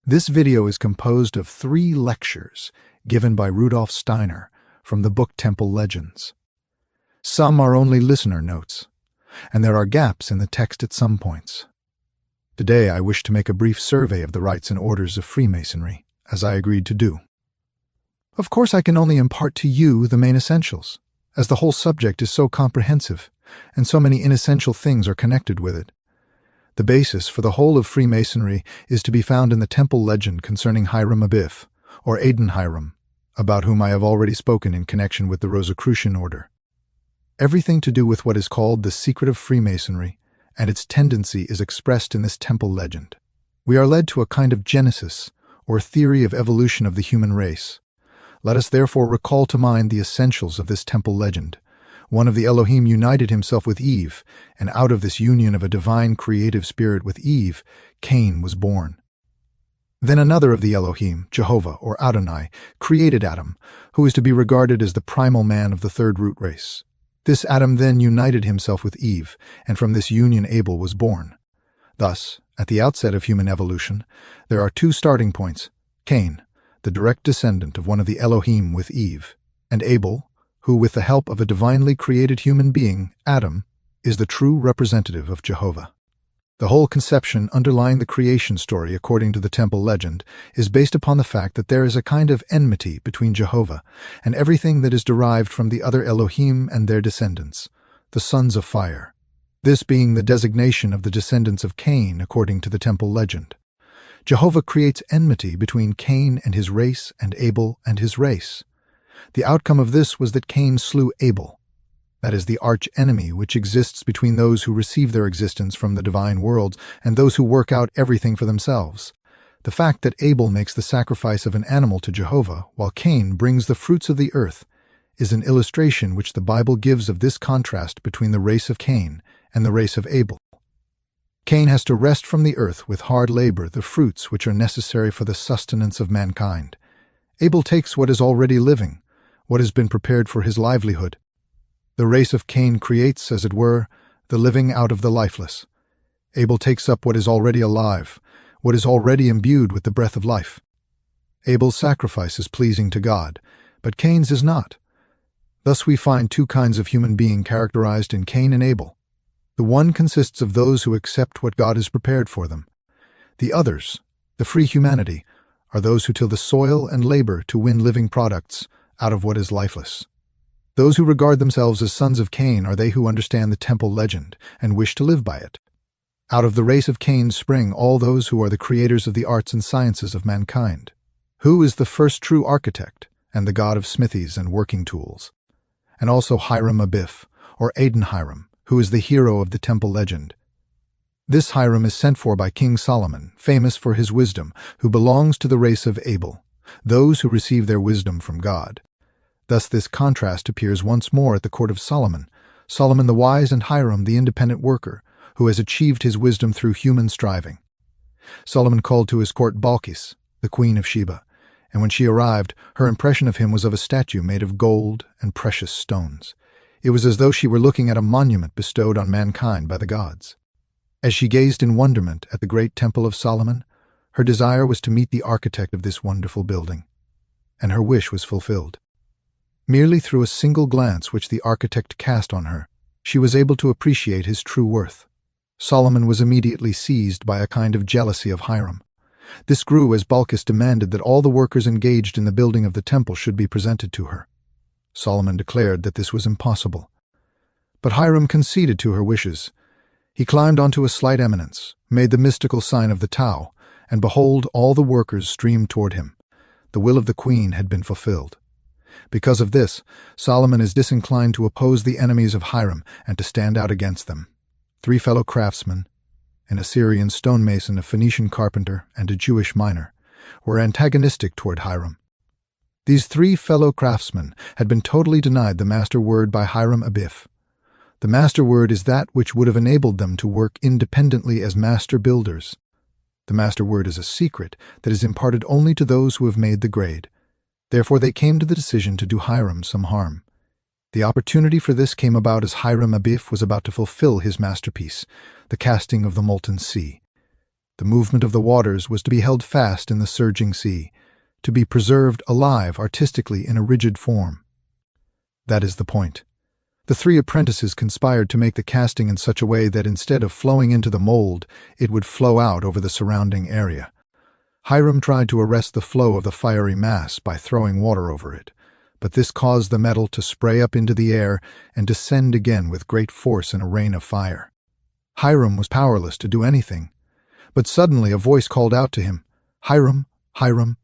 This video is composed of 3 lectures given by Rudolf Steiner from the book Temple Legends. Some are only listener notes, and there are gaps in the text at some points. Today I wish to make a brief survey of the rites and orders of Freemasonry, as I agreed to do. Of course, I can only impart to you the main essentials, as the whole subject is so comprehensive, and so many inessential things are connected with it. The basis for the whole of Freemasonry is to be found in the temple legend concerning Hiram Abiff, or Hiram, about whom I have already spoken in connection with the Rosicrucian order. Everything to do with what is called the secret of Freemasonry and its tendency is expressed in this temple legend. We are led to a kind of genesis, or theory of evolution of the human race. Let us therefore recall to mind the essentials of this temple legend. One of the Elohim united himself with Eve, and out of this union of a divine creative spirit with Eve, Cain was born. Then another of the Elohim, Jehovah or Adonai, created Adam, who is to be regarded as the primal man of the third root race. This Adam then united himself with Eve, and from this union Abel was born. Thus, at the outset of human evolution, there are 2 starting points: Cain, the direct descendant of one of the Elohim with Eve, and Abel, who, with the help of a divinely created human being, Adam, is the true representative of Jehovah. The whole conception underlying the creation story, according to the temple legend, is based upon the fact that there is a kind of enmity between Jehovah and everything that is derived from the other Elohim and their descendants, the sons of fire, this being the designation of the descendants of Cain according to the temple legend. Jehovah creates enmity between Cain and his race and Abel and his race. The outcome of this was that Cain slew Abel. That is the arch-enemy which exists between those who receive their existence from the divine worlds and those who work out everything for themselves. The fact that Abel makes the sacrifice of an animal to Jehovah, while Cain brings the fruits of the earth, is an illustration which the Bible gives of this contrast between the race of Cain and the race of Abel. Cain has to wrest from the earth with hard labor the fruits which are necessary for the sustenance of mankind. Abel takes what is already living, what has been prepared for his livelihood. The race of Cain creates, as it were, the living out of the lifeless. Abel takes up what is already alive, what is already imbued with the breath of life. Abel's sacrifice is pleasing to God, but Cain's is not. Thus we find 2 kinds of human being characterized in Cain and Abel. The one consists of those who accept what God has prepared for them. The others, the free humanity, are those who till the soil and labor to win living products out of what is lifeless. Those who regard themselves as sons of Cain are they who understand the temple legend and wish to live by it. Out of the race of Cain spring all those who are the creators of the arts and sciences of mankind. Who is the first true architect and the god of smithies and working tools? And also Hiram Abiff, or Hiram, who is the hero of the temple legend. This Hiram is sent for by King Solomon, famous for his wisdom, who belongs to the race of Abel, those who receive their wisdom from God. Thus this contrast appears once more at the court of Solomon, Solomon the wise and Hiram the independent worker, who has achieved his wisdom through human striving. Solomon called to his court Balkis, the queen of Sheba, and when she arrived, her impression of him was of a statue made of gold and precious stones. It was as though she were looking at a monument bestowed on mankind by the gods. As she gazed in wonderment at the great temple of Solomon, her desire was to meet the architect of this wonderful building, and her wish was fulfilled. Merely through a single glance which the architect cast on her, she was able to appreciate his true worth. Solomon was immediately seized by a kind of jealousy of Hiram. This grew as Balkis demanded that all the workers engaged in the building of the temple should be presented to her. Solomon declared that this was impossible. But Hiram conceded to her wishes. He climbed onto a slight eminence, made the mystical sign of the Tau, and behold, all the workers streamed toward him. The will of the queen had been fulfilled. Because of this, Solomon is disinclined to oppose the enemies of Hiram and to stand out against them. 3 fellow craftsmen, an Assyrian stonemason, a Phoenician carpenter, and a Jewish miner, were antagonistic toward Hiram. These 3 fellow craftsmen had been totally denied the master word by Hiram Abiff. The master word is that which would have enabled them to work independently as master builders. The master word is a secret that is imparted only to those who have made the grade. Therefore they came to the decision to do Hiram some harm. The opportunity for this came about as Hiram Abiff was about to fulfill his masterpiece, the casting of the molten sea. The movement of the waters was to be held fast in the surging sea, to be preserved alive artistically in a rigid form. That is the point. The three apprentices conspired to make the casting in such a way that instead of flowing into the mold, it would flow out over the surrounding area. Hiram tried to arrest the flow of the fiery mass by throwing water over it, but this caused the metal to spray up into the air and descend again with great force in a rain of fire. Hiram was powerless to do anything, but suddenly a voice called out to him, "Hiram, Hiram."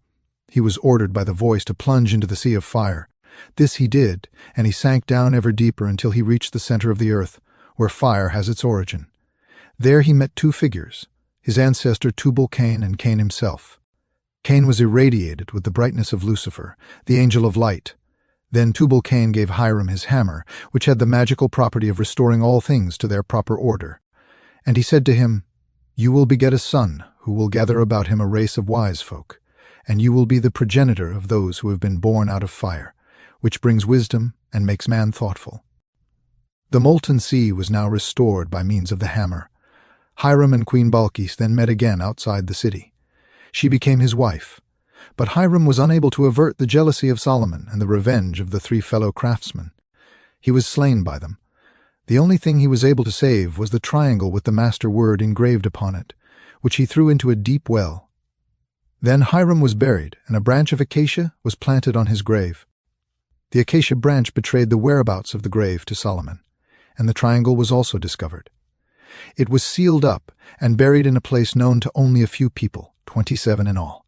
He was ordered by the voice to plunge into the sea of fire. This he did, and he sank down ever deeper until he reached the center of the earth, where fire has its origin. There he met two figures, his ancestor Tubal-Cain and Cain himself. Cain was irradiated with the brightness of Lucifer, the angel of light. Then Tubal-Cain gave Hiram his hammer, which had the magical property of restoring all things to their proper order. And he said to him, "You will beget a son, who will gather about him a race of wise folk, and you will be the progenitor of those who have been born out of fire, which brings wisdom and makes man thoughtful." The molten sea was now restored by means of the hammer. Hiram and Queen Balkis then met again outside the city. She became his wife, but Hiram was unable to avert the jealousy of Solomon and the revenge of the three fellow craftsmen. He was slain by them. The only thing he was able to save was the triangle with the master word engraved upon it, which he threw into a deep well. Then Hiram was buried, and a branch of acacia was planted on his grave. The acacia branch betrayed the whereabouts of the grave to Solomon, and the triangle was also discovered. It was sealed up and buried in a place known to only a few people, 27 in all.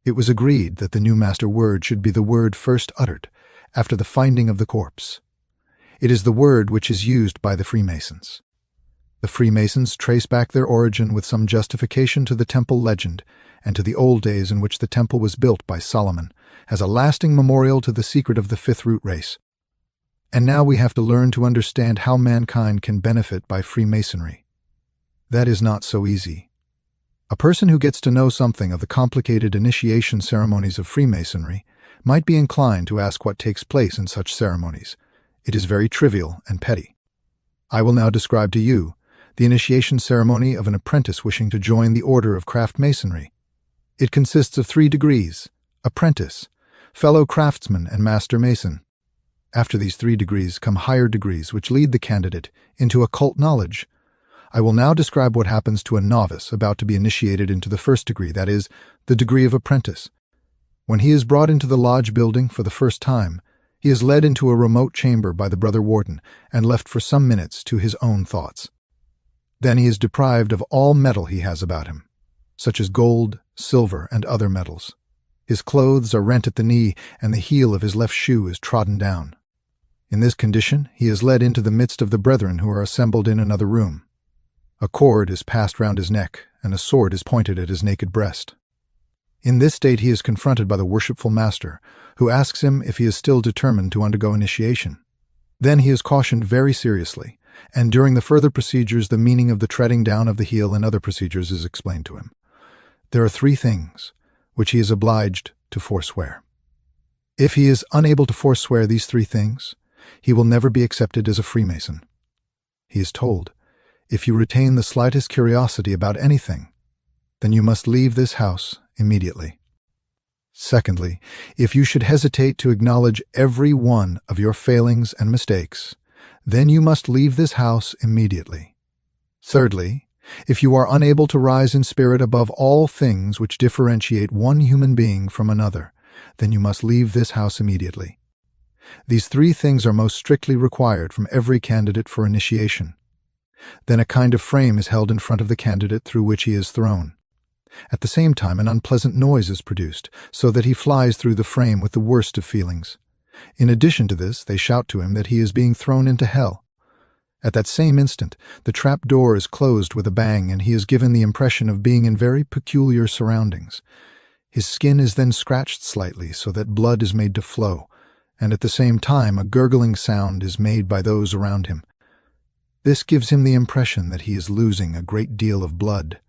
It was agreed that the new master word should be the word first uttered after the finding of the corpse. It is the word which is used by the Freemasons. The Freemasons trace back their origin with some justification to the temple legend and to the old days in which the temple was built by Solomon as a lasting memorial to the secret of the fifth root race. And now we have to learn to understand how mankind can benefit by Freemasonry. That is not so easy. A person who gets to know something of the complicated initiation ceremonies of Freemasonry might be inclined to ask what takes place in such ceremonies. It is very trivial and petty. I will now describe to you the initiation ceremony of an apprentice wishing to join the order of craft masonry. It consists of 3 degrees: apprentice, fellow craftsman, and master mason. After these 3 degrees come higher degrees which lead the candidate into occult knowledge. I will now describe what happens to a novice about to be initiated into the first degree, that is, the degree of apprentice. When he is brought into the lodge building for the first time, he is led into a remote chamber by the brother warden and left for some minutes to his own thoughts. Then he is deprived of all metal he has about him, such as gold, silver, and other metals. His clothes are rent at the knee, and the heel of his left shoe is trodden down. In this condition, he is led into the midst of the brethren who are assembled in another room. A cord is passed round his neck, and a sword is pointed at his naked breast. In this state he is confronted by the worshipful master, who asks him if he is still determined to undergo initiation. Then he is cautioned very seriously, and during the further procedures the meaning of the treading down of the heel and other procedures is explained to him. There are 3 things which he is obliged to forswear. If he is unable to forswear these 3 things, he will never be accepted as a Freemason. He is told, if you retain the slightest curiosity about anything, then you must leave this house immediately. Secondly, if you should hesitate to acknowledge every one of your failings and mistakes, then you must leave this house immediately. Thirdly, if you are unable to rise in spirit above all things which differentiate one human being from another, then you must leave this house immediately. These 3 things are most strictly required from every candidate for initiation. Then a kind of frame is held in front of the candidate through which he is thrown. At the same time, an unpleasant noise is produced, so that he flies through the frame with the worst of feelings. In addition to this, they shout to him that he is being thrown into hell. At that same instant, the trap door is closed with a bang, and he is given the impression of being in very peculiar surroundings. His skin is then scratched slightly so that blood is made to flow, and at the same time a gurgling sound is made by those around him. This gives him the impression that he is losing a great deal of blood.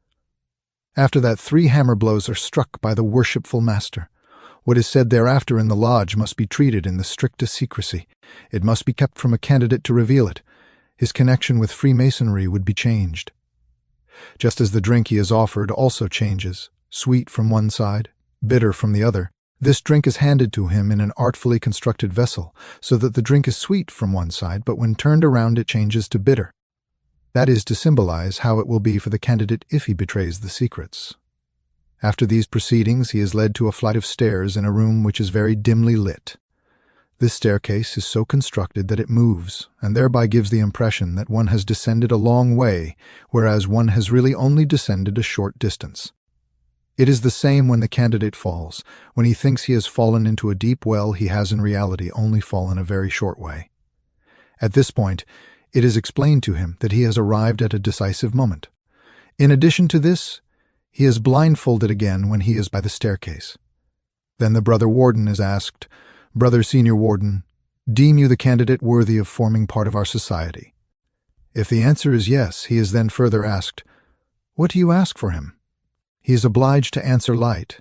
After that, 3 hammer blows are struck by the worshipful master. What is said thereafter in the lodge must be treated in the strictest secrecy. It must be kept from a candidate to reveal it. His connection with Freemasonry would be changed. Just as the drink he is offered also changes, sweet from one side, bitter from the other, this drink is handed to him in an artfully constructed vessel, so that the drink is sweet from one side, but when turned around it changes to bitter. That is to symbolize how it will be for the candidate if he betrays the secrets. After these proceedings, he is led to a flight of stairs in a room which is very dimly lit. This staircase is so constructed that it moves, and thereby gives the impression that one has descended a long way, whereas one has really only descended a short distance. It is the same when the candidate falls. When he thinks he has fallen into a deep well, he has in reality only fallen a very short way. At this point, it is explained to him that he has arrived at a decisive moment. In addition to this, he is blindfolded again when he is by the staircase. Then the brother warden is asked, "Brother senior warden, deem you the candidate worthy of forming part of our society?" If the answer is yes, he is then further asked, "What do you ask for him?" He is obliged to answer light.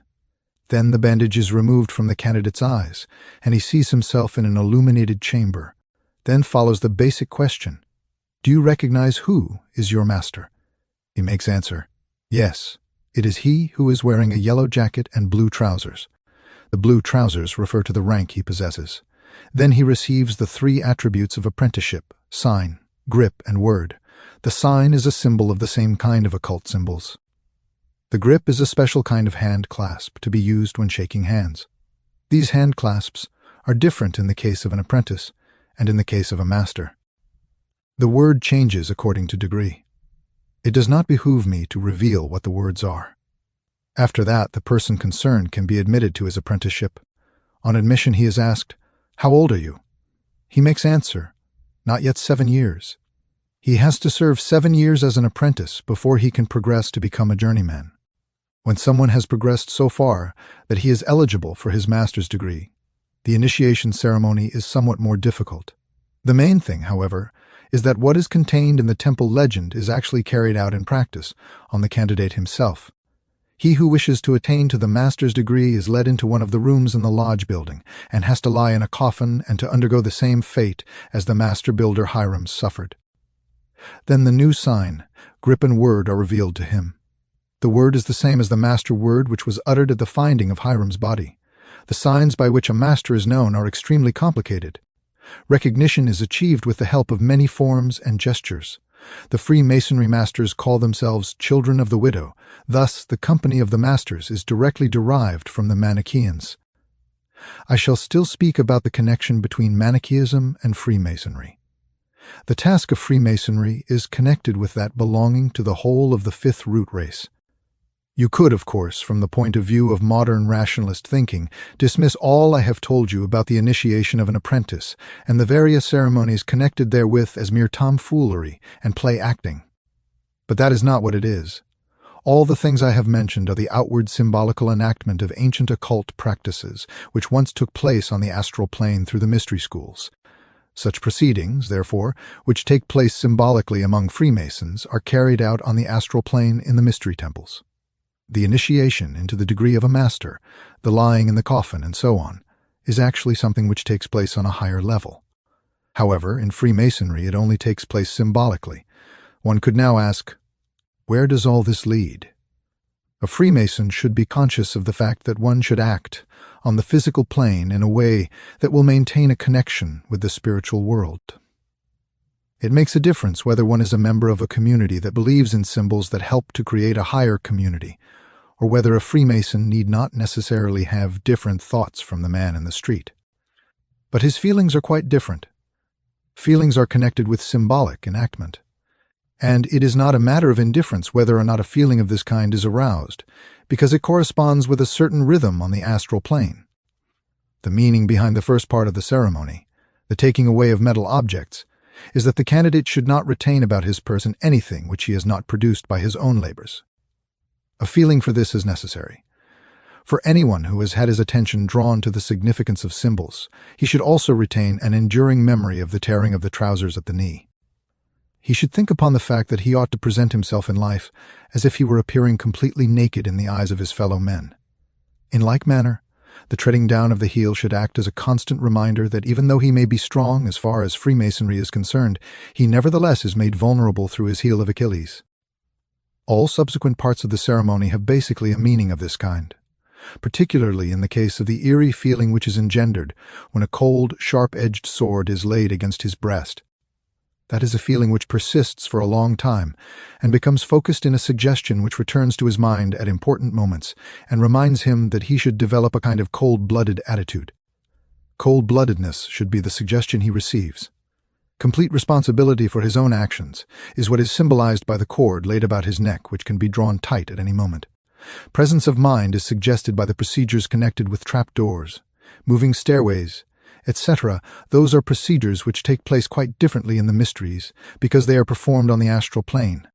Then the bandage is removed from the candidate's eyes, and he sees himself in an illuminated chamber. Then follows the basic question, "Do you recognize who is your master?" He makes answer, "Yes, it is he who is wearing a yellow jacket and blue trousers." The blue trousers refer to the rank he possesses. Then he receives the 3 attributes of apprenticeship: sign, grip, and word. The sign is a symbol of the same kind of occult symbols. The grip is a special kind of hand clasp to be used when shaking hands. These hand clasps are different in the case of an apprentice and in the case of a master. The word changes according to degree. It does not behoove me to reveal what the words are. After that, the person concerned can be admitted to his apprenticeship. On admission, he is asked, "How old are you?" He makes answer, "Not yet 7 years." He has to serve 7 years as an apprentice before he can progress to become a journeyman. When someone has progressed so far that he is eligible for his master's degree, the initiation ceremony is somewhat more difficult. The main thing, however, is that what is contained in the temple legend is actually carried out in practice on the candidate himself. He who wishes to attain to the master's degree is led into one of the rooms in the lodge building and has to lie in a coffin and to undergo the same fate as the master builder Hiram suffered. Then the new sign, grip, and word are revealed to him. The word is the same as the master word which was uttered at the finding of Hiram's body. The signs by which a master is known are extremely complicated. Recognition is achieved with the help of many forms and gestures. The Freemasonry masters call themselves children of the widow. Thus, the company of the masters is directly derived from the Manichaeans. I shall still speak about the connection between Manichaeism and Freemasonry. The task of Freemasonry is connected with that belonging to the whole of the 5th root race. You could, of course, from the point of view of modern rationalist thinking, dismiss all I have told you about the initiation of an apprentice and the various ceremonies connected therewith as mere tomfoolery and play acting. But that is not what it is. All the things I have mentioned are the outward symbolical enactment of ancient occult practices, which once took place on the astral plane through the mystery schools. Such proceedings, therefore, which take place symbolically among Freemasons, are carried out on the astral plane in the mystery temples. The initiation into the degree of a master, the lying in the coffin, and so on, is actually something which takes place on a higher level. However, in Freemasonry it only takes place symbolically. One could now ask, where does all this lead? A Freemason should be conscious of the fact that one should act on the physical plane in a way that will maintain a connection with the spiritual world. It makes a difference whether one is a member of a community that believes in symbols that help to create a higher community, or whether a Freemason need not necessarily have different thoughts from the man in the street. But his feelings are quite different. Feelings are connected with symbolic enactment. And it is not a matter of indifference whether or not a feeling of this kind is aroused, because it corresponds with a certain rhythm on the astral plane. The meaning behind the first part of the ceremony, the taking away of metal objects, is that the candidate should not retain about his person anything which he has not produced by his own labors. A feeling for this is necessary. For anyone who has had his attention drawn to the significance of symbols, he should also retain an enduring memory of the tearing of the trousers at the knee. He should think upon the fact that he ought to present himself in life as if he were appearing completely naked in the eyes of his fellow men. In like manner, the treading down of the heel should act as a constant reminder that even though he may be strong as far as Freemasonry is concerned, he nevertheless is made vulnerable through his heel of Achilles. All subsequent parts of the ceremony have basically a meaning of this kind, particularly in the case of the eerie feeling which is engendered when a cold, sharp-edged sword is laid against his breast. That is a feeling which persists for a long time and becomes focused in a suggestion which returns to his mind at important moments and reminds him that he should develop a kind of cold-blooded attitude. Cold-bloodedness should be the suggestion he receives. Complete responsibility for his own actions is what is symbolized by the cord laid about his neck, which can be drawn tight at any moment. Presence of mind is suggested by the procedures connected with trapdoors, moving stairways, etc. Those are procedures which take place quite differently in the mysteries because they are performed on the astral plane.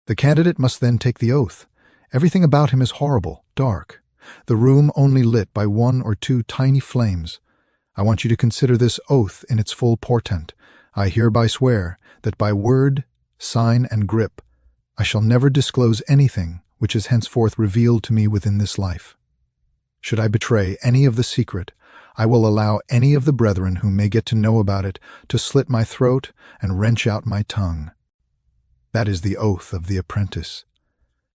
The candidate must then take the oath. Everything about him is horrible, dark, the room only lit by 1 or 2 tiny flames. I want you to consider this oath in its full portent. I hereby swear that by word, sign, and grip, I shall never disclose anything which is henceforth revealed to me within this life. Should I betray any of the secret, I will allow any of the brethren who may get to know about it to slit my throat and wrench out my tongue. That is the oath of the apprentice.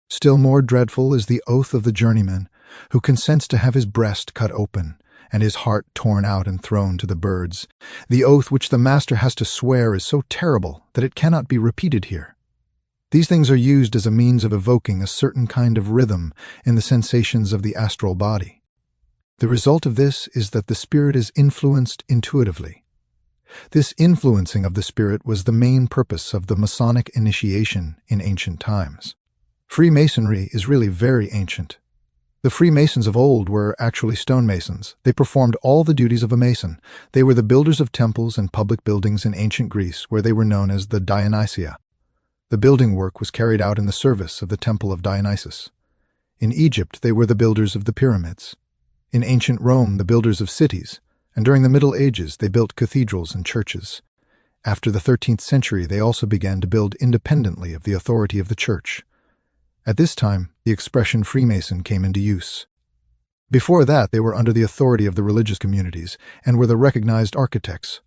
Still more dreadful is the oath of the journeyman, who consents to have his breast cut open and his heart torn out and thrown to the birds. The oath which the master has to swear is so terrible that it cannot be repeated here. These things are used as a means of evoking a certain kind of rhythm in the sensations of the astral body. The result of this is that the spirit is influenced intuitively. This influencing of the spirit was the main purpose of the Masonic initiation in ancient times. Freemasonry is really very ancient. The Freemasons of old were actually stonemasons. They performed all the duties of a mason. They were the builders of temples and public buildings in ancient Greece, where they were known as the Dionysia. The building work was carried out in the service of the temple of Dionysus. In Egypt, they were the builders of the pyramids. In ancient Rome, the builders of cities, and during the Middle Ages, they built cathedrals and churches. After the 13th century, they also began to build independently of the authority of the church. At this time, the expression Freemason came into use. Before that, they were under the authority of the religious communities and were the recognized architects.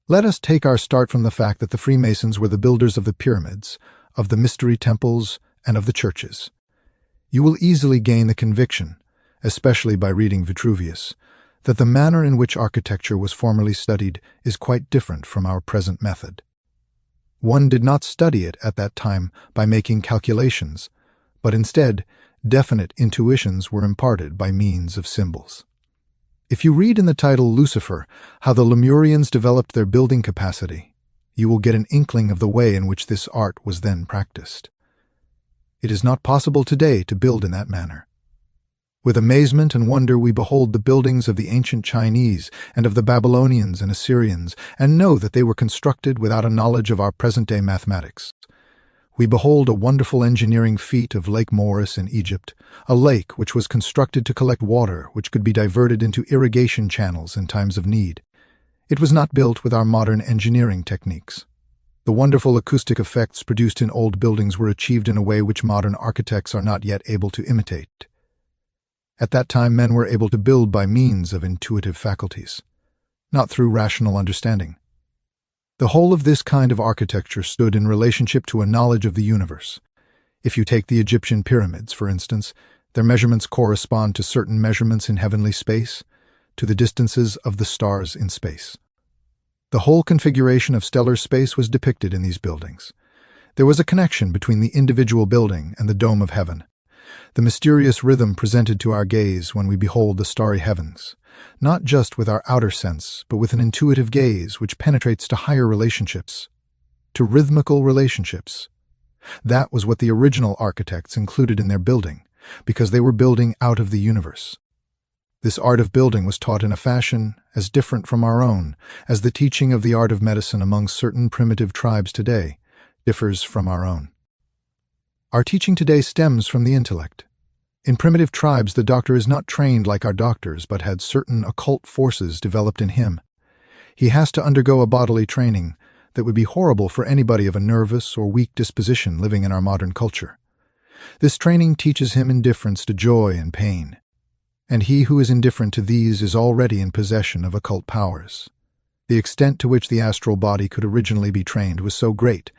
Let us take our start from the fact that the Freemasons were the builders of the pyramids, of the mystery temples, and of the churches. You will easily gain the conviction, especially by reading Vitruvius, that the manner in which architecture was formerly studied is quite different from our present method. One did not study it at that time by making calculations, but instead, definite intuitions were imparted by means of symbols. If you read in the title Lucifer how the Lemurians developed their building capacity, you will get an inkling of the way in which this art was then practiced. It is not possible today to build in that manner. With amazement and wonder we behold the buildings of the ancient Chinese and of the Babylonians and Assyrians, and know that they were constructed without a knowledge of our present-day mathematics. We behold a wonderful engineering feat of Lake Moeris in Egypt, a lake which was constructed to collect water which could be diverted into irrigation channels in times of need. It was not built with our modern engineering techniques. The wonderful acoustic effects produced in old buildings were achieved in a way which modern architects are not yet able to imitate. At that time, men were able to build by means of intuitive faculties, not through rational understanding. The whole of this kind of architecture stood in relationship to a knowledge of the universe. If you take the Egyptian pyramids, for instance, their measurements correspond to certain measurements in heavenly space, to the distances of the stars in space. The whole configuration of stellar space was depicted in these buildings. There was a connection between the individual building and the dome of heaven. The mysterious rhythm presented to our gaze when we behold the starry heavens, not just with our outer sense, but with an intuitive gaze which penetrates to higher relationships, to rhythmical relationships. That was what the original architects included in their building, because they were building out of the universe. This art of building was taught in a fashion as different from our own as the teaching of the art of medicine among certain primitive tribes today differs from our own. Our teaching today stems from the intellect. In primitive tribes, the doctor is not trained like our doctors, but had certain occult forces developed in him. He has to undergo a bodily training that would be horrible for anybody of a nervous or weak disposition living in our modern culture. This training teaches him indifference to joy and pain, and he who is indifferent to these is already in possession of occult powers. The extent to which the astral body could originally be trained was so great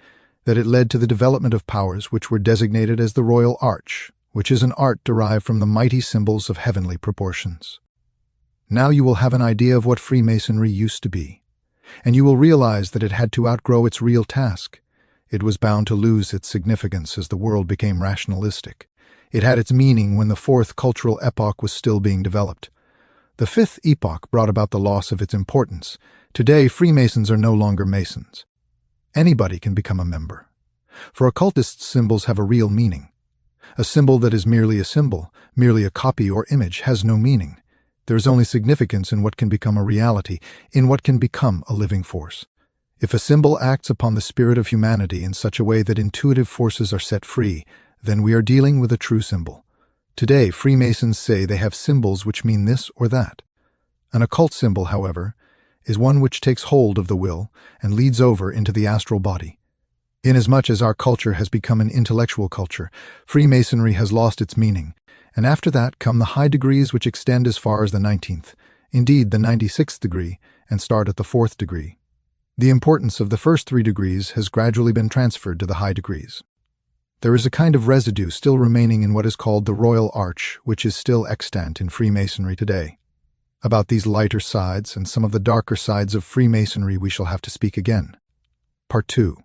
that it led to the development of powers which were designated as the Royal Arch, which is an art derived from the mighty symbols of heavenly proportions. Now you will have an idea of what Freemasonry used to be, and you will realize that it had to outgrow its real task. It was bound to lose its significance as the world became rationalistic. It had its meaning when the fourth cultural epoch was still being developed. The fifth epoch brought about the loss of its importance. Today, Freemasons are no longer Masons. Anybody can become a member. For occultists, symbols have a real meaning. A symbol that is merely a symbol, merely a copy or image, has no meaning. There is only significance in what can become a reality, in what can become a living force. If a symbol acts upon the spirit of humanity in such a way that intuitive forces are set free, then we are dealing with a true symbol. Today, Freemasons say they have symbols which mean this or that. An occult symbol, however, is one which takes hold of the will and leads over into the astral body. Inasmuch as our culture has become an intellectual culture, Freemasonry has lost its meaning, and after that come the high degrees which extend as far as the 19th, indeed the 96th degree, and start at the 4th degree. The importance of the first 3 degrees has gradually been transferred to the high degrees. There is a kind of residue still remaining in what is called the Royal Arch, which is still extant in Freemasonry today. About these lighter sides and some of the darker sides of Freemasonry we shall have to speak again. Part 2.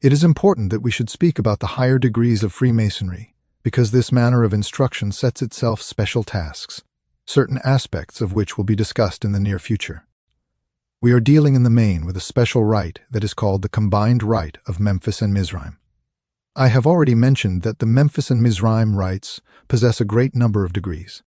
It is important that we should speak about the higher degrees of Freemasonry, because this manner of instruction sets itself special tasks, certain aspects of which will be discussed in the near future. We are dealing in the main with a special rite that is called the combined rite of Memphis and Misraim. I have already mentioned that the Memphis and Misraim rites possess a great number of degrees,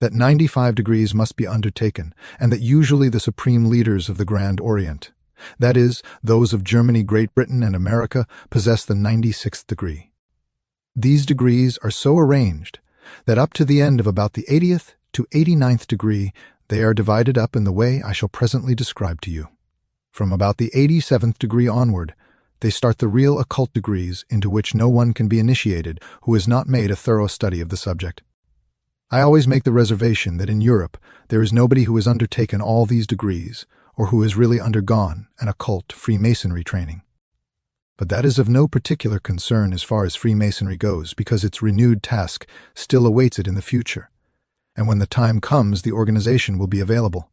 that 95 degrees must be undertaken, and that usually the supreme leaders of the Grand Orient, that is, those of Germany, Great Britain, and America, possess the 96th degree. These degrees are so arranged that up to the end of about the 80th to 89th degree, they are divided up in the way I shall presently describe to you. From about the 87th degree onward, they start the real occult degrees into which no one can be initiated who has not made a thorough study of the subject. I always make the reservation that in Europe there is nobody who has undertaken all these degrees or who has really undergone an occult Freemasonry training. But that is of no particular concern as far as Freemasonry goes, because its renewed task still awaits it in the future. And when the time comes, the organization will be available.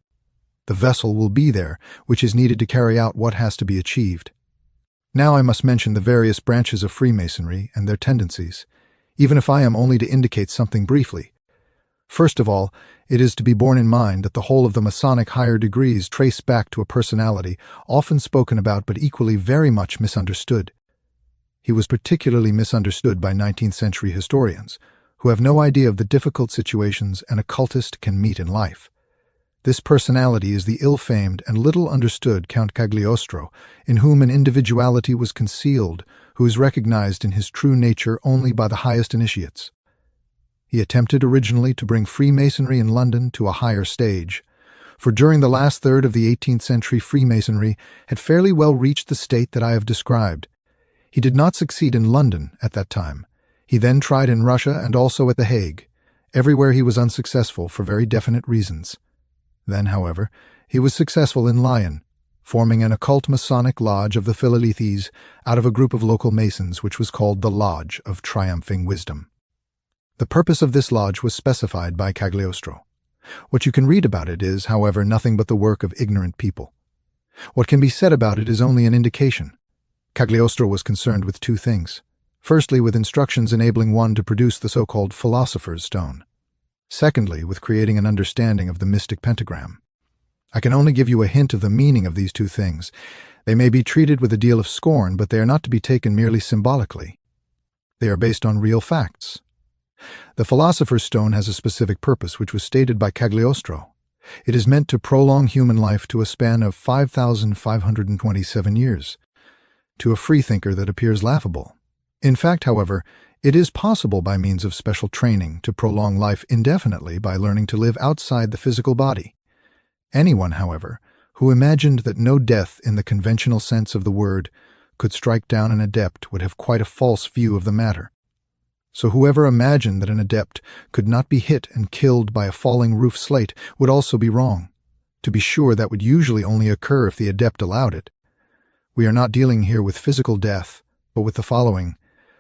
The vessel will be there, which is needed to carry out what has to be achieved. Now I must mention the various branches of Freemasonry and their tendencies, even if I am only to indicate something briefly. First of all, it is to be borne in mind that the whole of the Masonic higher degrees trace back to a personality often spoken about but equally very much misunderstood. He was particularly misunderstood by 19th century historians, who have no idea of the difficult situations an occultist can meet in life. This personality is the ill-famed and little understood Count Cagliostro, in whom an individuality was concealed, who is recognized in his true nature only by the highest initiates. He attempted originally to bring Freemasonry in London to a higher stage, for during the last third of the 18th century Freemasonry had fairly well reached the state that I have described. He did not succeed in London at that time. He then tried in Russia and also at The Hague. Everywhere he was unsuccessful for very definite reasons. Then, however, he was successful in Lyon, forming an occult Masonic lodge of the Philalethees out of a group of local Masons which was called the Lodge of Triumphing Wisdom. The purpose of this lodge was specified by Cagliostro. What you can read about it is, however, nothing but the work of ignorant people. What can be said about it is only an indication. Cagliostro was concerned with 2 things. Firstly, with instructions enabling one to produce the so-called philosopher's stone. Secondly, with creating an understanding of the mystic pentagram. I can only give you a hint of the meaning of these 2 things. They may be treated with a deal of scorn, but they are not to be taken merely symbolically. They are based on real facts. The philosopher's stone has a specific purpose, which was stated by Cagliostro. It is meant to prolong human life to a span of 5,527 years. To a freethinker that appears laughable. In fact, however, it is possible by means of special training to prolong life indefinitely by learning to live outside the physical body. Anyone, however, who imagined that no death in the conventional sense of the word could strike down an adept would have quite a false view of the matter. So whoever imagined that an adept could not be hit and killed by a falling roof slate would also be wrong. To be sure, that would usually only occur if the adept allowed it. We are not dealing here with physical death, but with the following: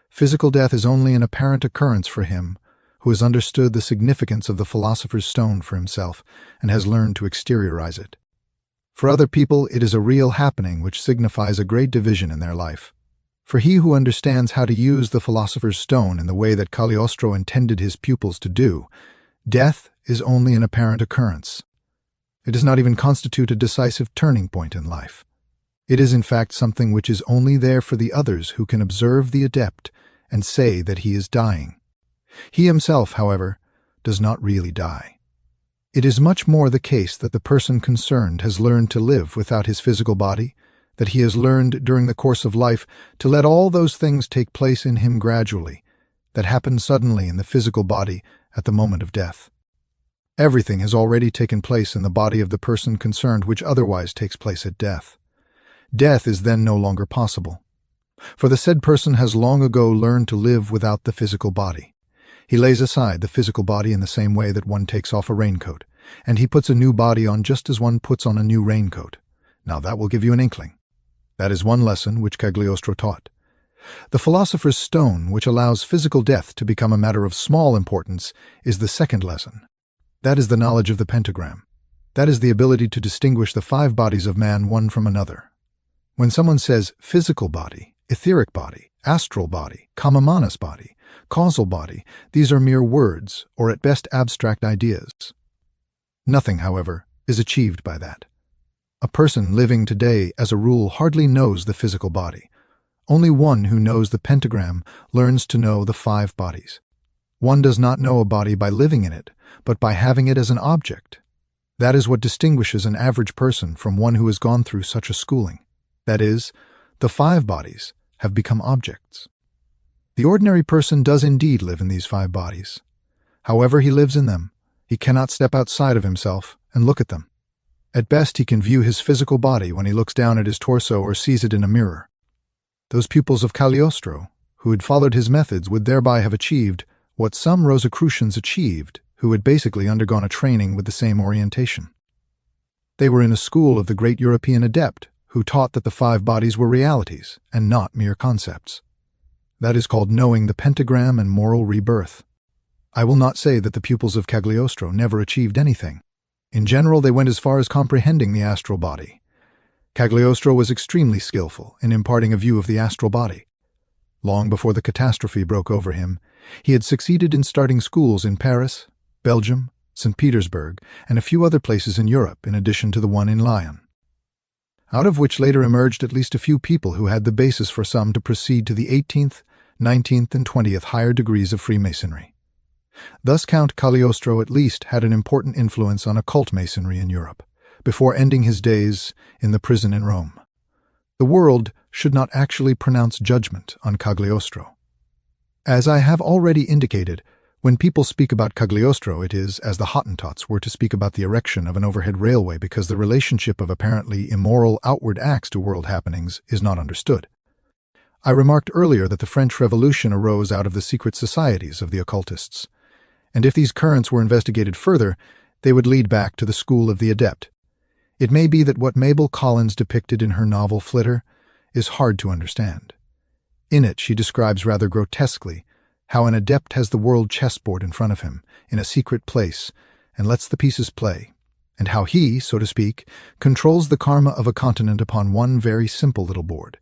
physical death is only an apparent occurrence for him who has understood the significance of the philosopher's stone for himself and has learned to exteriorize it. For other people, it is a real happening which signifies a great division in their life. For he who understands how to use the philosopher's stone in the way that Cagliostro intended his pupils to do, death is only an apparent occurrence. It does not even constitute a decisive turning point in life. It is in fact something which is only there for the others who can observe the adept and say that he is dying. He himself, however, does not really die. It is much more the case that the person concerned has learned to live without his physical body, that he has learned during the course of life to let all those things take place in him gradually, that happen suddenly in the physical body at the moment of death. Everything has already taken place in the body of the person concerned which otherwise takes place at death. Death is then no longer possible, for the said person has long ago learned to live without the physical body. He lays aside the physical body in the same way that one takes off a raincoat, and he puts a new body on just as one puts on a new raincoat. Now that will give you an inkling. That is one lesson which Cagliostro taught. The philosopher's stone, which allows physical death to become a matter of small importance, is the second lesson. That is the knowledge of the pentagram. That is the ability to distinguish the 5 bodies of man one from another. When someone says physical body, etheric body, astral body, Kamamanas body, causal body, these are mere words, or at best abstract ideas. Nothing, however, is achieved by that. A person living today, as a rule, hardly knows the physical body. Only one who knows the pentagram learns to know the 5 bodies. One does not know a body by living in it, but by having it as an object. That is what distinguishes an average person from one who has gone through such a schooling. That is, the 5 bodies have become objects. The ordinary person does indeed live in these 5 bodies. However he lives in them, he cannot step outside of himself and look at them. At best, he can view his physical body when he looks down at his torso or sees it in a mirror. Those pupils of Cagliostro, who had followed his methods, would thereby have achieved what some Rosicrucians achieved, who had basically undergone a training with the same orientation. They were in a school of the great European adept, who taught that the 5 bodies were realities and not mere concepts. That is called knowing the pentagram and moral rebirth. I will not say that the pupils of Cagliostro never achieved anything. In general, they went as far as comprehending the astral body. Cagliostro was extremely skillful in imparting a view of the astral body. Long before the catastrophe broke over him, he had succeeded in starting schools in Paris, Belgium, St. Petersburg, and a few other places in Europe in addition to the one in Lyon, out of which later emerged at least a few people who had the basis for some to proceed to the 18th, 19th, and 20th higher degrees of Freemasonry. Thus Count Cagliostro at least had an important influence on occult masonry in Europe, before ending his days in the prison in Rome. The world should not actually pronounce judgment on Cagliostro. As I have already indicated, when people speak about Cagliostro, it is as the Hottentots were to speak about the erection of an overhead railway, because the relationship of apparently immoral outward acts to world happenings is not understood. I remarked earlier that the French Revolution arose out of the secret societies of the occultists, and if these currents were investigated further, they would lead back to the school of the adept. It may be that what Mabel Collins depicted in her novel Flitter is hard to understand. In it, she describes rather grotesquely how an adept has the world chessboard in front of him, in a secret place, and lets the pieces play, and how he, so to speak, controls the karma of a continent upon one very simple little board.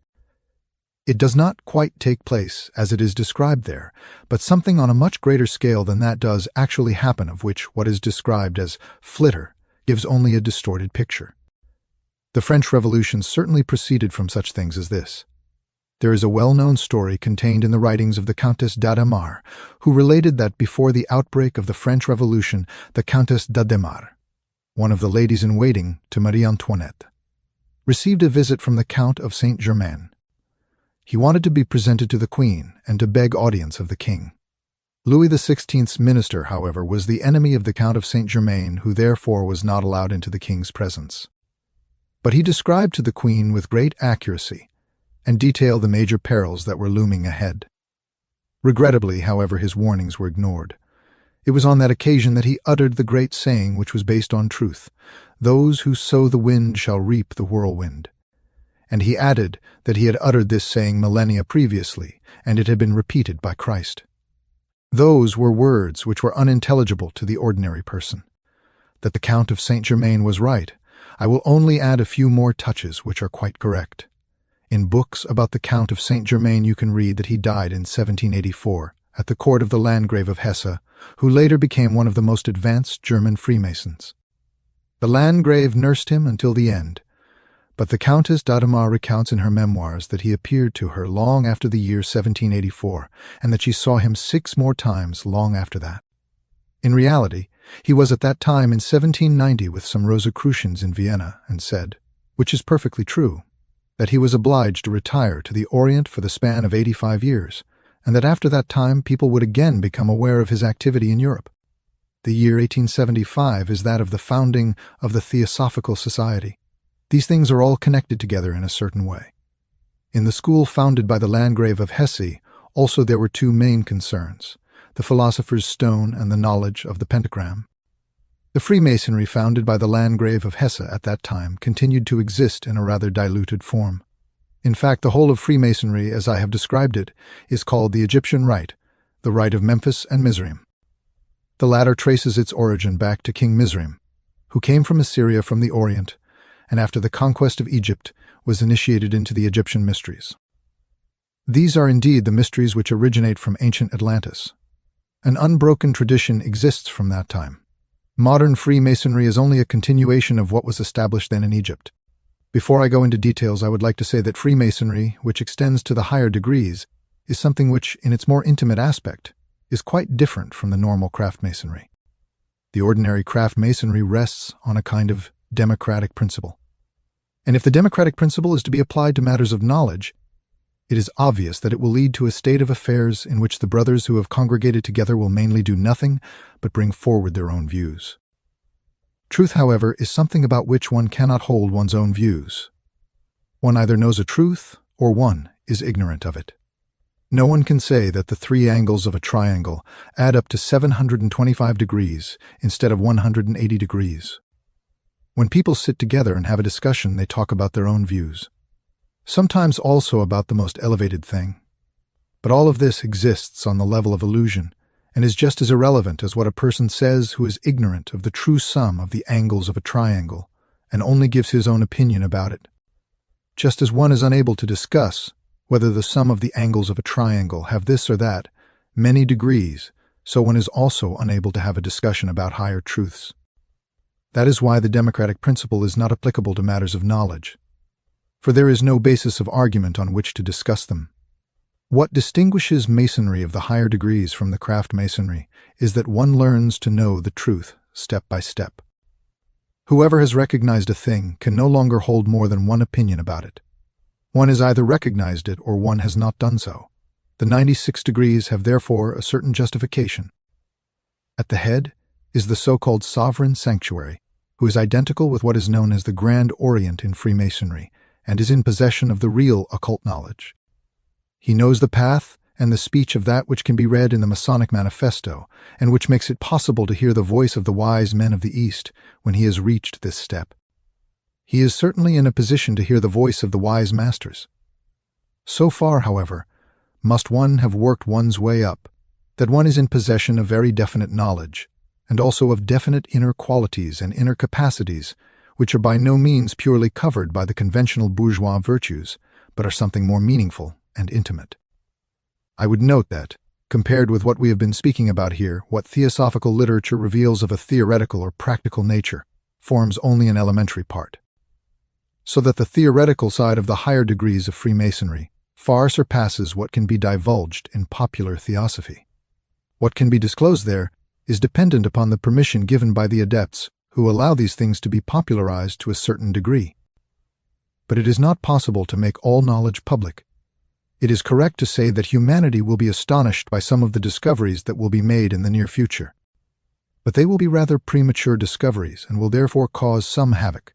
It does not quite take place as it is described there, but something on a much greater scale than that does actually happen, of which what is described as flitter gives only a distorted picture. The French Revolution certainly proceeded from such things as this. There is a well-known story contained in the writings of the Countess d'Adhémar, who related that before the outbreak of the French Revolution, the Countess d'Adhémar, one of the ladies-in-waiting to Marie Antoinette, received a visit from the Count of Saint-Germain. He wanted to be presented to the Queen and to beg audience of the King. Louis XVI's minister, however, was the enemy of the Count of Saint-Germain, who therefore was not allowed into the King's presence. But he described to the Queen with great accuracy and detailed the major perils that were looming ahead. Regrettably, however, his warnings were ignored. It was on that occasion that he uttered the great saying which was based on truth: "Those who sow the wind shall reap the whirlwind." and he added that he had uttered this saying millennia previously, and it had been repeated by Christ. Those were words which were unintelligible to the ordinary person. That the Count of Saint Germain was right, I will only add a few more touches which are quite correct. In books about the Count of Saint Germain you can read that he died in 1784 at the court of the Landgrave of Hesse, who later became one of the most advanced German Freemasons. The Landgrave nursed him until the end, but the Countess d'Adhemar recounts in her memoirs that he appeared to her long after the year 1784, and that she saw him 6 more times long after that. In reality, he was at that time in 1790 with some Rosicrucians in Vienna, and said, which is perfectly true, that he was obliged to retire to the Orient for the span of 85 years, and that after that time people would again become aware of his activity in Europe. The year 1875 is that of the founding of the Theosophical Society. These things are all connected together in a certain way. In the school founded by the Landgrave of Hesse, also there were 2 main concerns, the philosopher's stone and the knowledge of the pentagram. The Freemasonry founded by the Landgrave of Hesse at that time continued to exist in a rather diluted form. In fact, the whole of Freemasonry, as I have described it, is called the Egyptian Rite, the Rite of Memphis and Misraim. The latter traces its origin back to King Misraim, who came from Assyria from the Orient, and after the conquest of Egypt was initiated into the Egyptian mysteries. These are indeed the mysteries which originate from ancient Atlantis. An unbroken tradition exists from that time. Modern Freemasonry is only a continuation of what was established then in Egypt. Before I go into details, I would like to say that Freemasonry, which extends to the higher degrees, is something which, in its more intimate aspect, is quite different from the normal craft masonry. The ordinary craft masonry rests on a kind of democratic principle. And if the democratic principle is to be applied to matters of knowledge, it is obvious that it will lead to a state of affairs in which the brothers who have congregated together will mainly do nothing but bring forward their own views. Truth, however, is something about which one cannot hold one's own views. One either knows a truth or one is ignorant of it. No one can say that the 3 angles of a triangle add up to 725 degrees instead of 180 degrees. When people sit together and have a discussion, they talk about their own views, sometimes also about the most elevated thing. But all of this exists on the level of illusion and is just as irrelevant as what a person says who is ignorant of the true sum of the angles of a triangle and only gives his own opinion about it. Just as one is unable to discuss whether the sum of the angles of a triangle have this or that many degrees, so one is also unable to have a discussion about higher truths. That is why the democratic principle is not applicable to matters of knowledge, for there is no basis of argument on which to discuss them. What distinguishes masonry of the higher degrees from the craft masonry is that one learns to know the truth step by step. Whoever has recognized a thing can no longer hold more than one opinion about it. One has either recognized it or one has not done so. The 96 degrees have therefore a certain justification. At the head is the so-called sovereign sanctuary, who is identical with what is known as the Grand Orient in Freemasonry and is in possession of the real occult knowledge. He knows the path and the speech of that which can be read in the Masonic Manifesto, and which makes it possible to hear the voice of the wise men of the East when he has reached this step. He is certainly in a position to hear the voice of the wise masters. So far, however, must one have worked one's way up, that one is in possession of very definite knowledge, and also of definite inner qualities and inner capacities, which are by no means purely covered by the conventional bourgeois virtues, but are something more meaningful and intimate. I would note that, compared with what we have been speaking about here, what theosophical literature reveals of a theoretical or practical nature forms only an elementary part, so that the theoretical side of the higher degrees of Freemasonry far surpasses what can be divulged in popular theosophy. What can be disclosed there is dependent upon the permission given by the adepts who allow these things to be popularized to a certain degree. But it is not possible to make all knowledge public. It is correct to say that humanity will be astonished by some of the discoveries that will be made in the near future. But they will be rather premature discoveries and will therefore cause some havoc.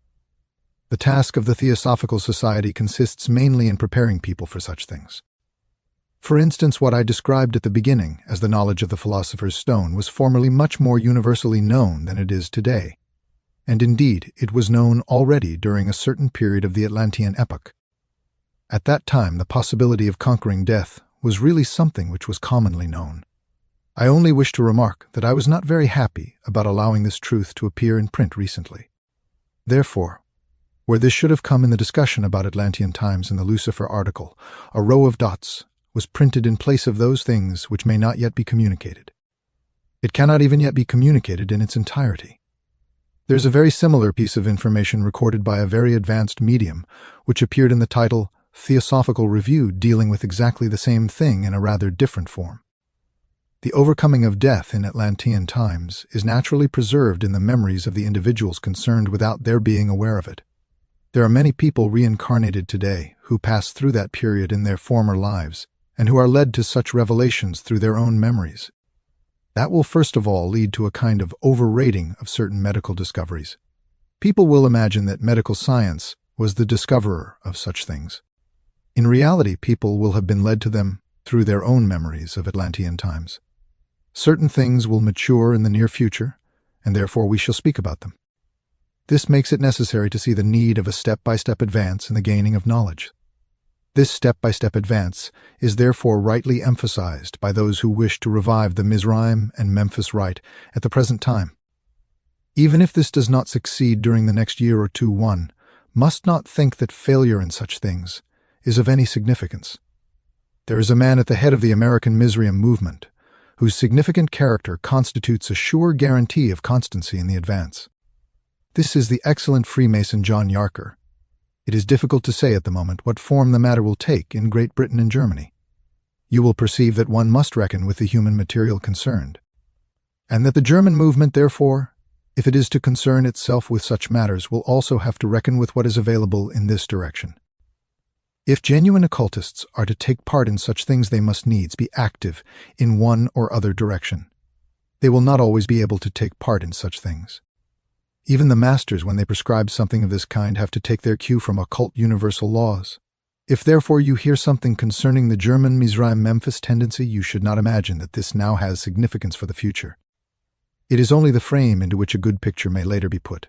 The task of the Theosophical Society consists mainly in preparing people for such things. For instance, what I described at the beginning as the knowledge of the philosopher's stone was formerly much more universally known than it is today, and indeed it was known already during a certain period of the Atlantean epoch. At that time, the possibility of conquering death was really something which was commonly known. I only wish to remark that I was not very happy about allowing this truth to appear in print recently. Therefore, where this should have come in the discussion about Atlantean times in the Lucifer article, a row of dots was printed in place of those things which may not yet be communicated. It cannot even yet be communicated in its entirety. There's a very similar piece of information recorded by a very advanced medium, which appeared in the title Theosophical Review, dealing with exactly the same thing in a rather different form. The overcoming of death in Atlantean times is naturally preserved in the memories of the individuals concerned without their being aware of it. There are many people reincarnated today who passed through that period in their former lives and who are led to such revelations through their own memories. That will first of all lead to a kind of overrating of certain medical discoveries. People will imagine that medical science was the discoverer of such things. In reality, people will have been led to them through their own memories of Atlantean times. Certain things will mature in the near future, and therefore we shall speak about them. This makes it necessary to see the need of a step-by-step advance in the gaining of knowledge. This step-by-step advance is therefore rightly emphasized by those who wish to revive the Misraim and Memphis rite at the present time. Even if this does not succeed during the next year or two, one must not think that failure in such things is of any significance. There is a man at the head of the American-Misraim movement whose significant character constitutes a sure guarantee of constancy in the advance. This is the excellent Freemason John Yarker. It is difficult to say at the moment what form the matter will take in Great Britain and Germany. You will perceive that one must reckon with the human material concerned, and that the German movement, therefore, if it is to concern itself with such matters, will also have to reckon with what is available in this direction. If genuine occultists are to take part in such things, they must needs be active in one or other direction. They will not always be able to take part in such things. Even the masters, when they prescribe something of this kind, have to take their cue from occult universal laws. If therefore you hear something concerning the German Misraim-Memphis tendency, you should not imagine that this now has significance for the future. It is only the frame into which a good picture may later be put.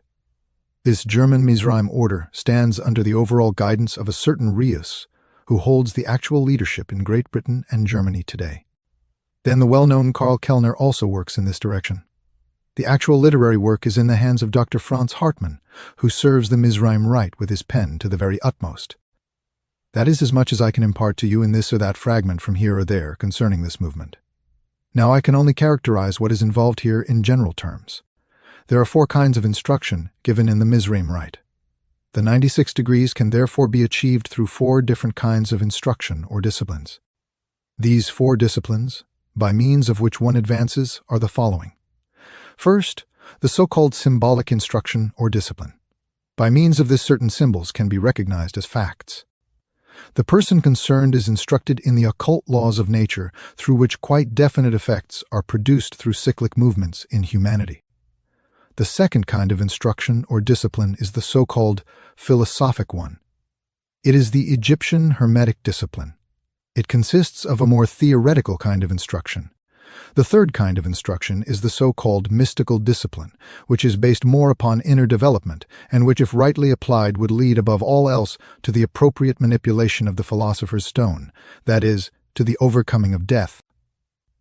This German Misraim order stands under the overall guidance of a certain Rius, who holds the actual leadership in Great Britain and Germany today. Then the well-known Karl Kellner also works in this direction. The actual literary work is in the hands of Dr. Franz Hartmann, who serves the Misraim rite with his pen to the very utmost. That is as much as I can impart to you in this or that fragment from here or there concerning this movement. Now I can only characterize what is involved here in general terms. There are 4 kinds of instruction given in the Misraim rite. The 96 degrees can therefore be achieved through 4 different kinds of instruction or disciplines. These 4 disciplines, by means of which one advances, are the following. First, the so-called symbolic instruction or discipline. By means of this, certain symbols can be recognized as facts. The person concerned is instructed in the occult laws of nature, through which quite definite effects are produced through cyclic movements in humanity. The second kind of instruction or discipline is the so-called philosophic one. It is the Egyptian Hermetic discipline. It consists of a more theoretical kind of instruction. The third kind of instruction is the so-called mystical discipline, which is based more upon inner development, and which, if rightly applied, would lead above all else to the appropriate manipulation of the philosopher's stone, that is, to the overcoming of death.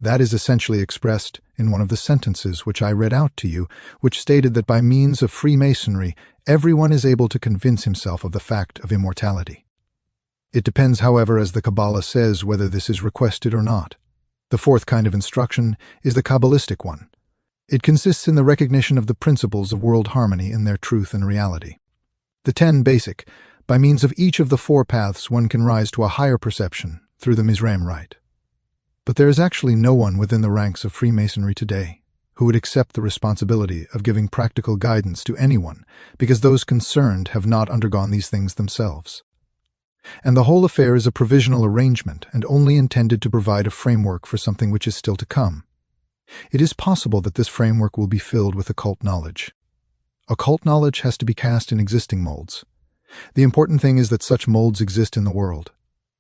That is essentially expressed in one of the sentences which I read out to you, which stated that by means of Freemasonry, everyone is able to convince himself of the fact of immortality. It depends, however, as the Kabbalah says, whether this is requested or not. The fourth kind of instruction is the Kabbalistic one. It consists in the recognition of the principles of world harmony in their truth and reality. The 10 basic, by means of each of the 4 paths one can rise to a higher perception through the Misraim rite. But there is actually no one within the ranks of Freemasonry today who would accept the responsibility of giving practical guidance to anyone, because those concerned have not undergone these things themselves. And the whole affair is a provisional arrangement and only intended to provide a framework for something which is still to come. It is possible that this framework will be filled with occult knowledge. Occult knowledge has to be cast in existing molds. The important thing is that such molds exist in the world.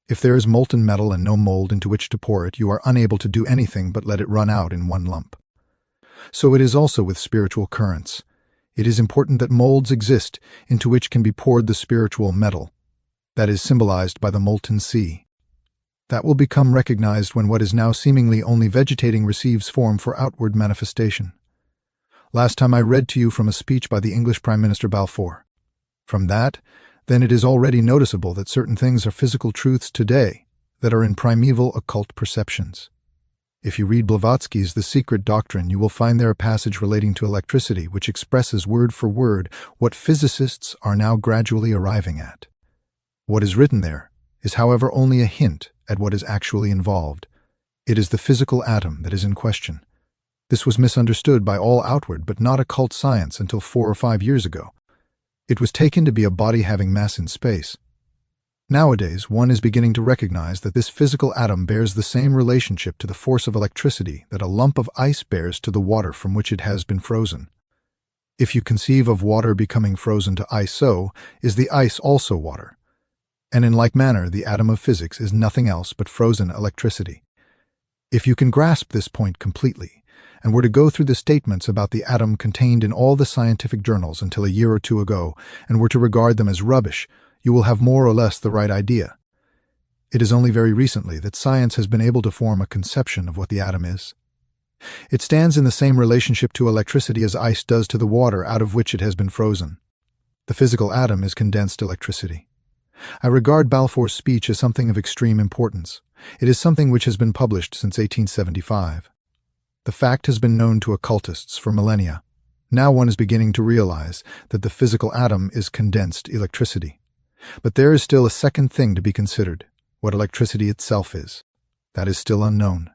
If there is molten metal and no mold into which to pour it, you are unable to do anything but let it run out in one lump. So it is also with spiritual currents. It is important that molds exist into which can be poured the spiritual metal. that is symbolized by the molten sea. That will become recognized when what is now seemingly only vegetating receives form for outward manifestation. Last time I read to you from a speech by the English Prime Minister Balfour. From that, then it is already noticeable that certain things are physical truths today that are in primeval occult perceptions. If you read Blavatsky's The Secret Doctrine, you will find there a passage relating to electricity which expresses word for word what physicists are now gradually arriving at. What is written there is, however, only a hint at what is actually involved. It is the physical atom that is in question. This was misunderstood by all outward but not occult science until 4 or 5 years ago. It was taken to be a body having mass in space. Nowadays, one is beginning to recognize that this physical atom bears the same relationship to the force of electricity that a lump of ice bears to the water from which it has been frozen. If you conceive of water becoming frozen to ice, so is the ice also water. And in like manner, the atom of physics is nothing else but frozen electricity. If you can grasp this point completely, and were to go through the statements about the atom contained in all the scientific journals until a year or two ago, and were to regard them as rubbish, you will have more or less the right idea. It is only very recently that science has been able to form a conception of what the atom is. It stands in the same relationship to electricity as ice does to the water out of which it has been frozen. The physical atom is condensed electricity. I regard Balfour's speech as something of extreme importance. It is something which has been published since 1875. The fact has been known to occultists for millennia. Now one is beginning to realize that the physical atom is condensed electricity. But there is still a second thing to be considered, what electricity itself is. That is still unknown.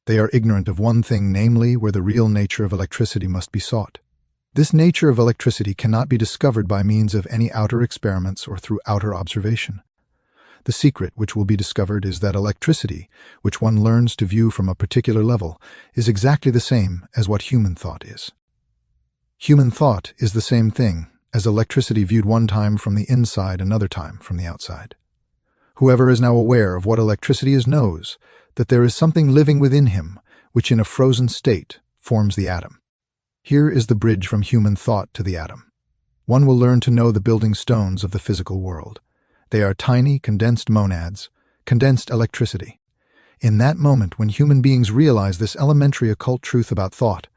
They are ignorant of one thing, namely, where the real nature of electricity must be sought. This nature of electricity cannot be discovered by means of any outer experiments or through outer observation. The secret which will be discovered is that electricity, which one learns to view from a particular level, is exactly the same as what human thought is. Human thought is the same thing as electricity viewed one time from the inside, another time from the outside. Whoever is now aware of what electricity is knows that there is something living within him which in a frozen state forms the atom. Here is the bridge from human thought to the atom. One will learn to know the building stones of the physical world. They are tiny, condensed monads, condensed electricity. In that moment, when human beings realize this elementary occult truth about thought,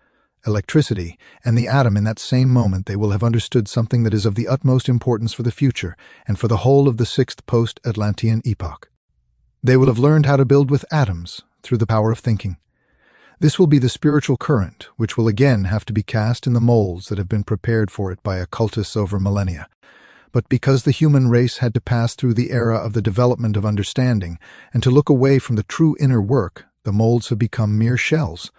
electricity, and the atom, in that same moment they will have understood something that is of the utmost importance for the future and for the whole of the 6th post-Atlantean epoch. They will have learned how to build with atoms through the power of thinking. This will be the spiritual current which will again have to be cast in the molds that have been prepared for it by occultists over millennia. But because the human race had to pass through the era of the development of understanding and to look away from the true inner work, the molds have become mere shells.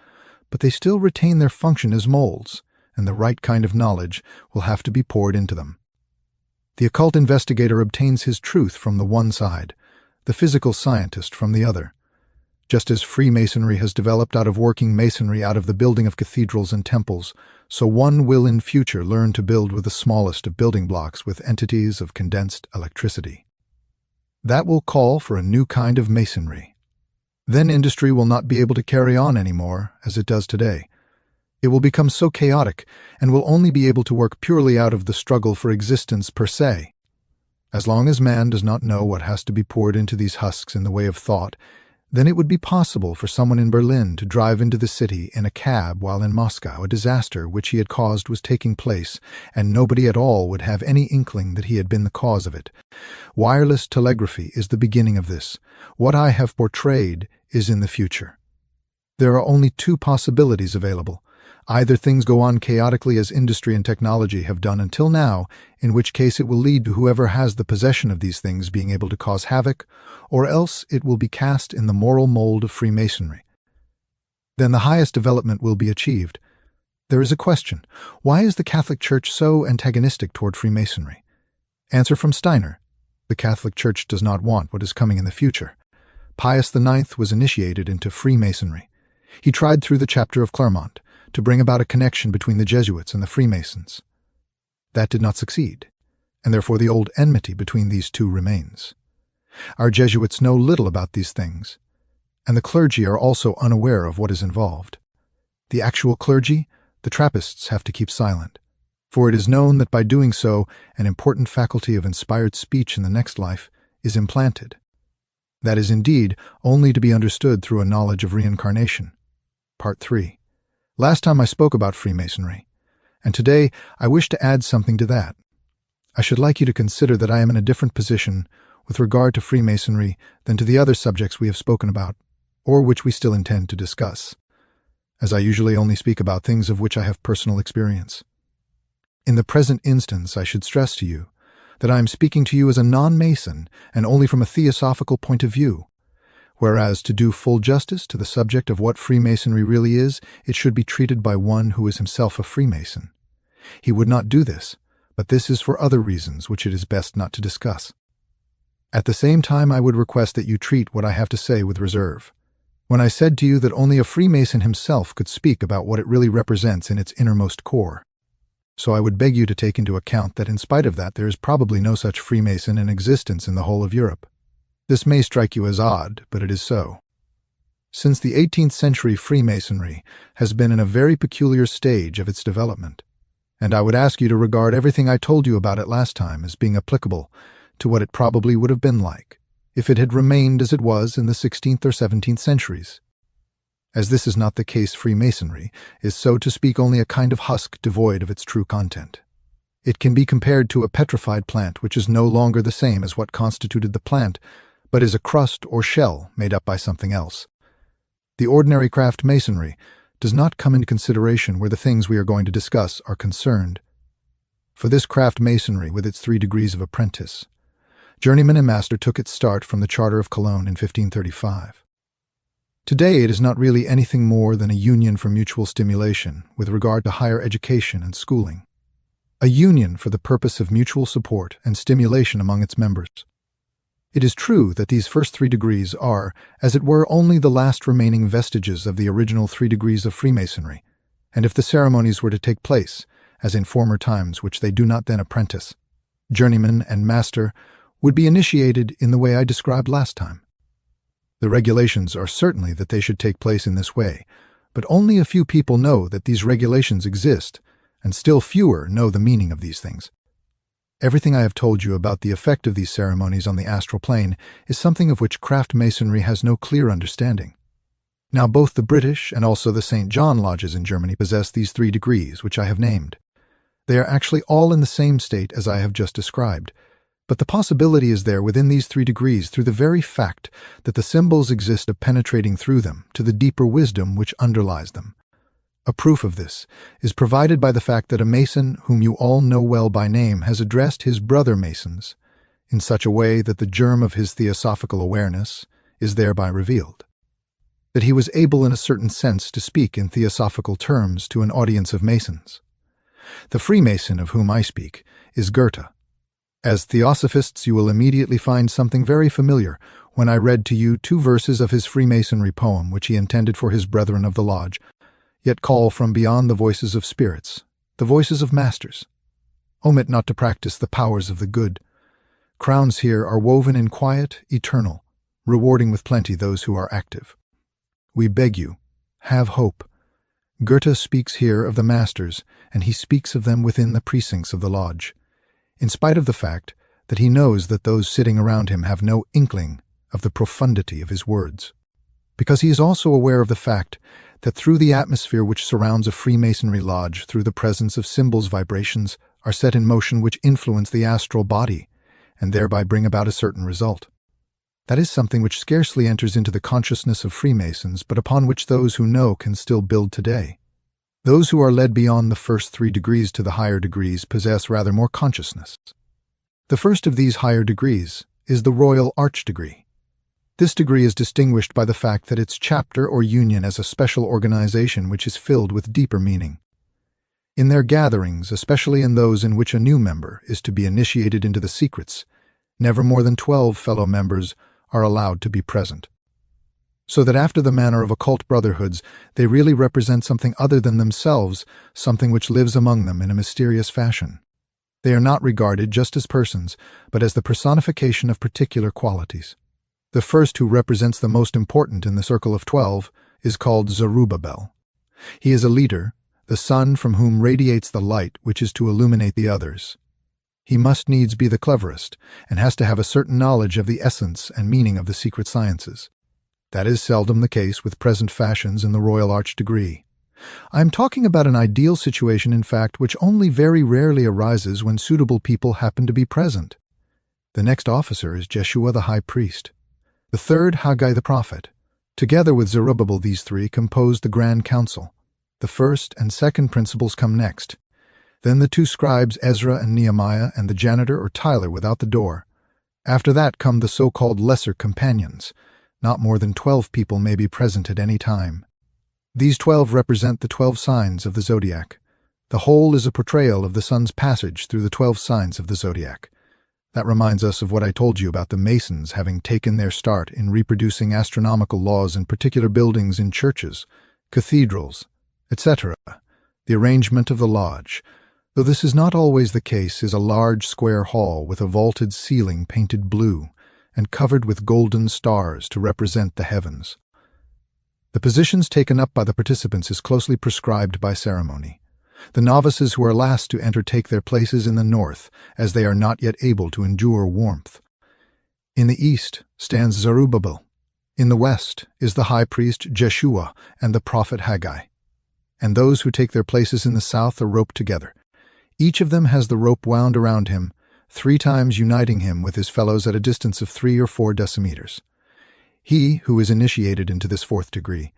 But they still retain their function as molds, and the right kind of knowledge will have to be poured into them. The occult investigator obtains his truth from the one side, the physical scientist from the other. Just as Freemasonry has developed out of working masonry out of the building of cathedrals and temples, so one will in future learn to build with the smallest of building blocks with entities of condensed electricity. That will call for a new kind of masonry. Then industry will not be able to carry on anymore as it does today. It will become so chaotic and will only be able to work purely out of the struggle for existence per se. As long as man does not know what has to be poured into these husks in the way of thought, then it would be possible for someone in Berlin to drive into the city in a cab while in Moscow a disaster which he had caused was taking place, and nobody at all would have any inkling that he had been the cause of it. Wireless telegraphy is the beginning of this. What I have portrayed is in the future. There are only 2 possibilities available. Either things go on chaotically as industry and technology have done until now, in which case it will lead to whoever has the possession of these things being able to cause havoc, or else it will be cast in the moral mold of Freemasonry. Then the highest development will be achieved. There is a question. Why is the Catholic Church so antagonistic toward Freemasonry? Answer from Steiner. The Catholic Church does not want what is coming in the future. Pius IX was initiated into Freemasonry. He tried through the chapter of Clermont to bring about a connection between the Jesuits and the Freemasons. That did not succeed, and therefore the old enmity between these two remains. Our Jesuits know little about these things, and the clergy are also unaware of what is involved. The actual clergy, the Trappists, have to keep silent, for it is known that by doing so, an important faculty of inspired speech in the next life is implanted. That is indeed only to be understood through a knowledge of reincarnation. Part 3. Last time I spoke about Freemasonry, and today I wish to add something to that. I should like you to consider that I am in a different position with regard to Freemasonry than to the other subjects we have spoken about, or which we still intend to discuss, as I usually only speak about things of which I have personal experience. In the present instance, I should stress to you that I am speaking to you as a non-Mason and only from a theosophical point of view, whereas to do full justice to the subject of what Freemasonry really is, it should be treated by one who is himself a Freemason. He would not do this, but this is for other reasons which it is best not to discuss. At the same time, I would request that you treat what I have to say with reserve. When I said to you that only a Freemason himself could speak about what it really represents in its innermost core, so I would beg you to take into account that in spite of that there is probably no such Freemason in existence in the whole of Europe. This may strike you as odd, but it is so. Since the 18th century, Freemasonry has been in a very peculiar stage of its development, and I would ask you to regard everything I told you about it last time as being applicable to what it probably would have been like if it had remained as it was in the 16th or 17th centuries. As this is not the case, Freemasonry is, so to speak, only a kind of husk devoid of its true content. It can be compared to a petrified plant which is no longer the same as what constituted the plant, but is a crust or shell made up by something else. The ordinary craft masonry does not come into consideration where the things we are going to discuss are concerned. For this craft masonry, with its 3 degrees of apprentice, journeyman and master, took its start from the Charter of Cologne in 1535. Today it is not really anything more than a union for mutual stimulation with regard to higher education and schooling. A union for the purpose of mutual support and stimulation among its members. It is true that these first 3 degrees are, as it were, only the last remaining vestiges of the original 3 degrees of Freemasonry, and if the ceremonies were to take place, as in former times which they do not then apprentice, journeyman and master would be initiated in the way I described last time. The regulations are certainly that they should take place in this way, but only a few people know that these regulations exist, and still fewer know the meaning of these things. Everything I have told you about the effect of these ceremonies on the astral plane is something of which craft masonry has no clear understanding. Now both the British and also the St. John lodges in Germany possess these 3 degrees which I have named. They are actually all in the same state as I have just described, but the possibility is there within these 3 degrees through the very fact that the symbols exist of penetrating through them to the deeper wisdom which underlies them. A proof of this is provided by the fact that a Mason whom you all know well by name has addressed his brother Masons in such a way that the germ of his theosophical awareness is thereby revealed. That he was able in a certain sense to speak in theosophical terms to an audience of Masons. The Freemason of whom I speak is Goethe. As theosophists, you will immediately find something very familiar when I read to you 2 verses of his Freemasonry poem which he intended for his brethren of the lodge, yet call from beyond the voices of spirits, the voices of masters. Omit not to practice the powers of the good. Crowns here are woven in quiet, eternal, rewarding with plenty those who are active. We beg you, have hope. Goethe speaks here of the masters, and he speaks of them within the precincts of the lodge, in spite of the fact that he knows that those sitting around him have no inkling of the profundity of his words, because he is also aware of the fact that through the atmosphere which surrounds a Freemasonry lodge, through the presence of symbols, vibrations are set in motion which influence the astral body and thereby bring about a certain result. That is something which scarcely enters into the consciousness of Freemasons, but upon which those who know can still build today. Those who are led beyond the first 3 degrees to the higher degrees possess rather more consciousness. The first of these higher degrees is the Royal Arch degree. This degree is distinguished by the fact that its chapter or union as a special organization which is filled with deeper meaning. In their gatherings, especially in those in which a new member is to be initiated into the secrets, never more than 12 fellow members are allowed to be present. So that after the manner of occult brotherhoods, they really represent something other than themselves, something which lives among them in a mysterious fashion. They are not regarded just as persons, but as the personification of particular qualities. The first, who represents the most important in the circle of 12, is called Zerubbabel. He is a leader, the sun from whom radiates the light which is to illuminate the others. He must needs be the cleverest, and has to have a certain knowledge of the essence and meaning of the secret sciences. That is seldom the case with present fashions in the Royal Arch degree. I am talking about an ideal situation, in fact, which only very rarely arises when suitable people happen to be present. The next officer is Jeshua the high priest. The third, Haggai the prophet. Together with Zerubbabel, these three compose the Grand Council. The first and second principles come next. Then the two scribes, Ezra and Nehemiah, and the janitor or tiler without the door. After that come the so-called lesser companions. Not more than 12 people may be present at any time. These 12 represent the 12 signs of the zodiac. The whole is a portrayal of the sun's passage through the 12 signs of the zodiac. That reminds us of what I told you about the Masons having taken their start in reproducing astronomical laws in particular buildings in churches, cathedrals, etc. The arrangement of the lodge, though this is not always the case, is a large square hall with a vaulted ceiling painted blue and covered with golden stars to represent the heavens. The positions taken up by the participants is closely prescribed by ceremony. The novices who are last to enter take their places in the north, as they are not yet able to endure warmth. In the east stands Zerubbabel. In the west is the high priest Jeshua and the prophet Haggai. And those who take their places in the south are roped together. Each of them has the rope wound around him, 3 times uniting him with his fellows at a distance of 3 or 4 decimeters. He who is initiated into this 4th degree,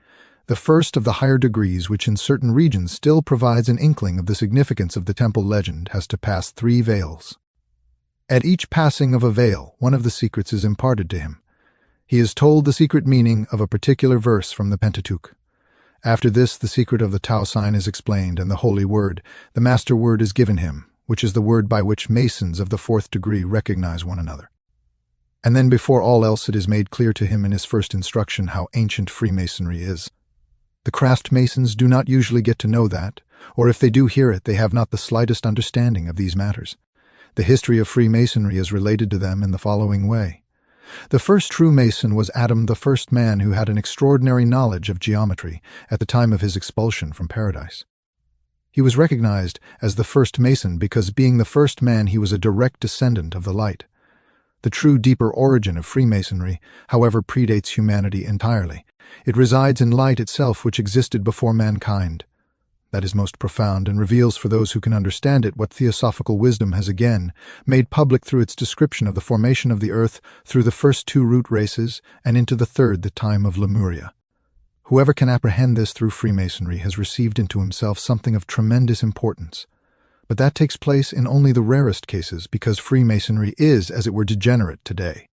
the first of the higher degrees which in certain regions still provides an inkling of the significance of the temple legend, has to pass 3 veils. At each passing of a veil, one of the secrets is imparted to him. He is told the secret meaning of a particular verse from the Pentateuch. After this, the secret of the Tau sign is explained, and the holy word, the master word, is given him, which is the word by which Masons of the 4th degree recognize one another. And then before all else it is made clear to him in his first instruction how ancient Freemasonry is. The craft Masons do not usually get to know that, or if they do hear it, they have not the slightest understanding of these matters. The history of Freemasonry is related to them in the following way. The first true Mason was Adam, the first man who had an extraordinary knowledge of geometry at the time of his expulsion from paradise. He was recognized as the first Mason because, being the first man, he was a direct descendant of the light. The true deeper origin of Freemasonry, however, predates humanity entirely. It resides in light itself, which existed before mankind. That is most profound, and reveals for those who can understand it what theosophical wisdom has again made public through its description of the formation of the earth through the first 2 root races and into the 3rd, the time of Lemuria. Whoever can apprehend this through Freemasonry has received into himself something of tremendous importance. But that takes place in only the rarest cases, because Freemasonry is, as it were, degenerate today.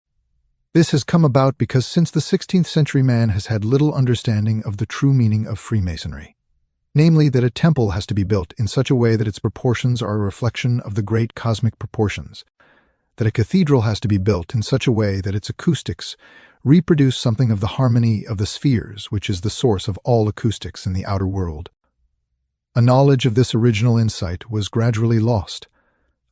This has come about because since the 16th century man has had little understanding of the true meaning of Freemasonry. Namely, that a temple has to be built in such a way that its proportions are a reflection of the great cosmic proportions. That a cathedral has to be built in such a way that its acoustics reproduce something of the harmony of the spheres, which is the source of all acoustics in the outer world. A knowledge of this original insight was gradually lost.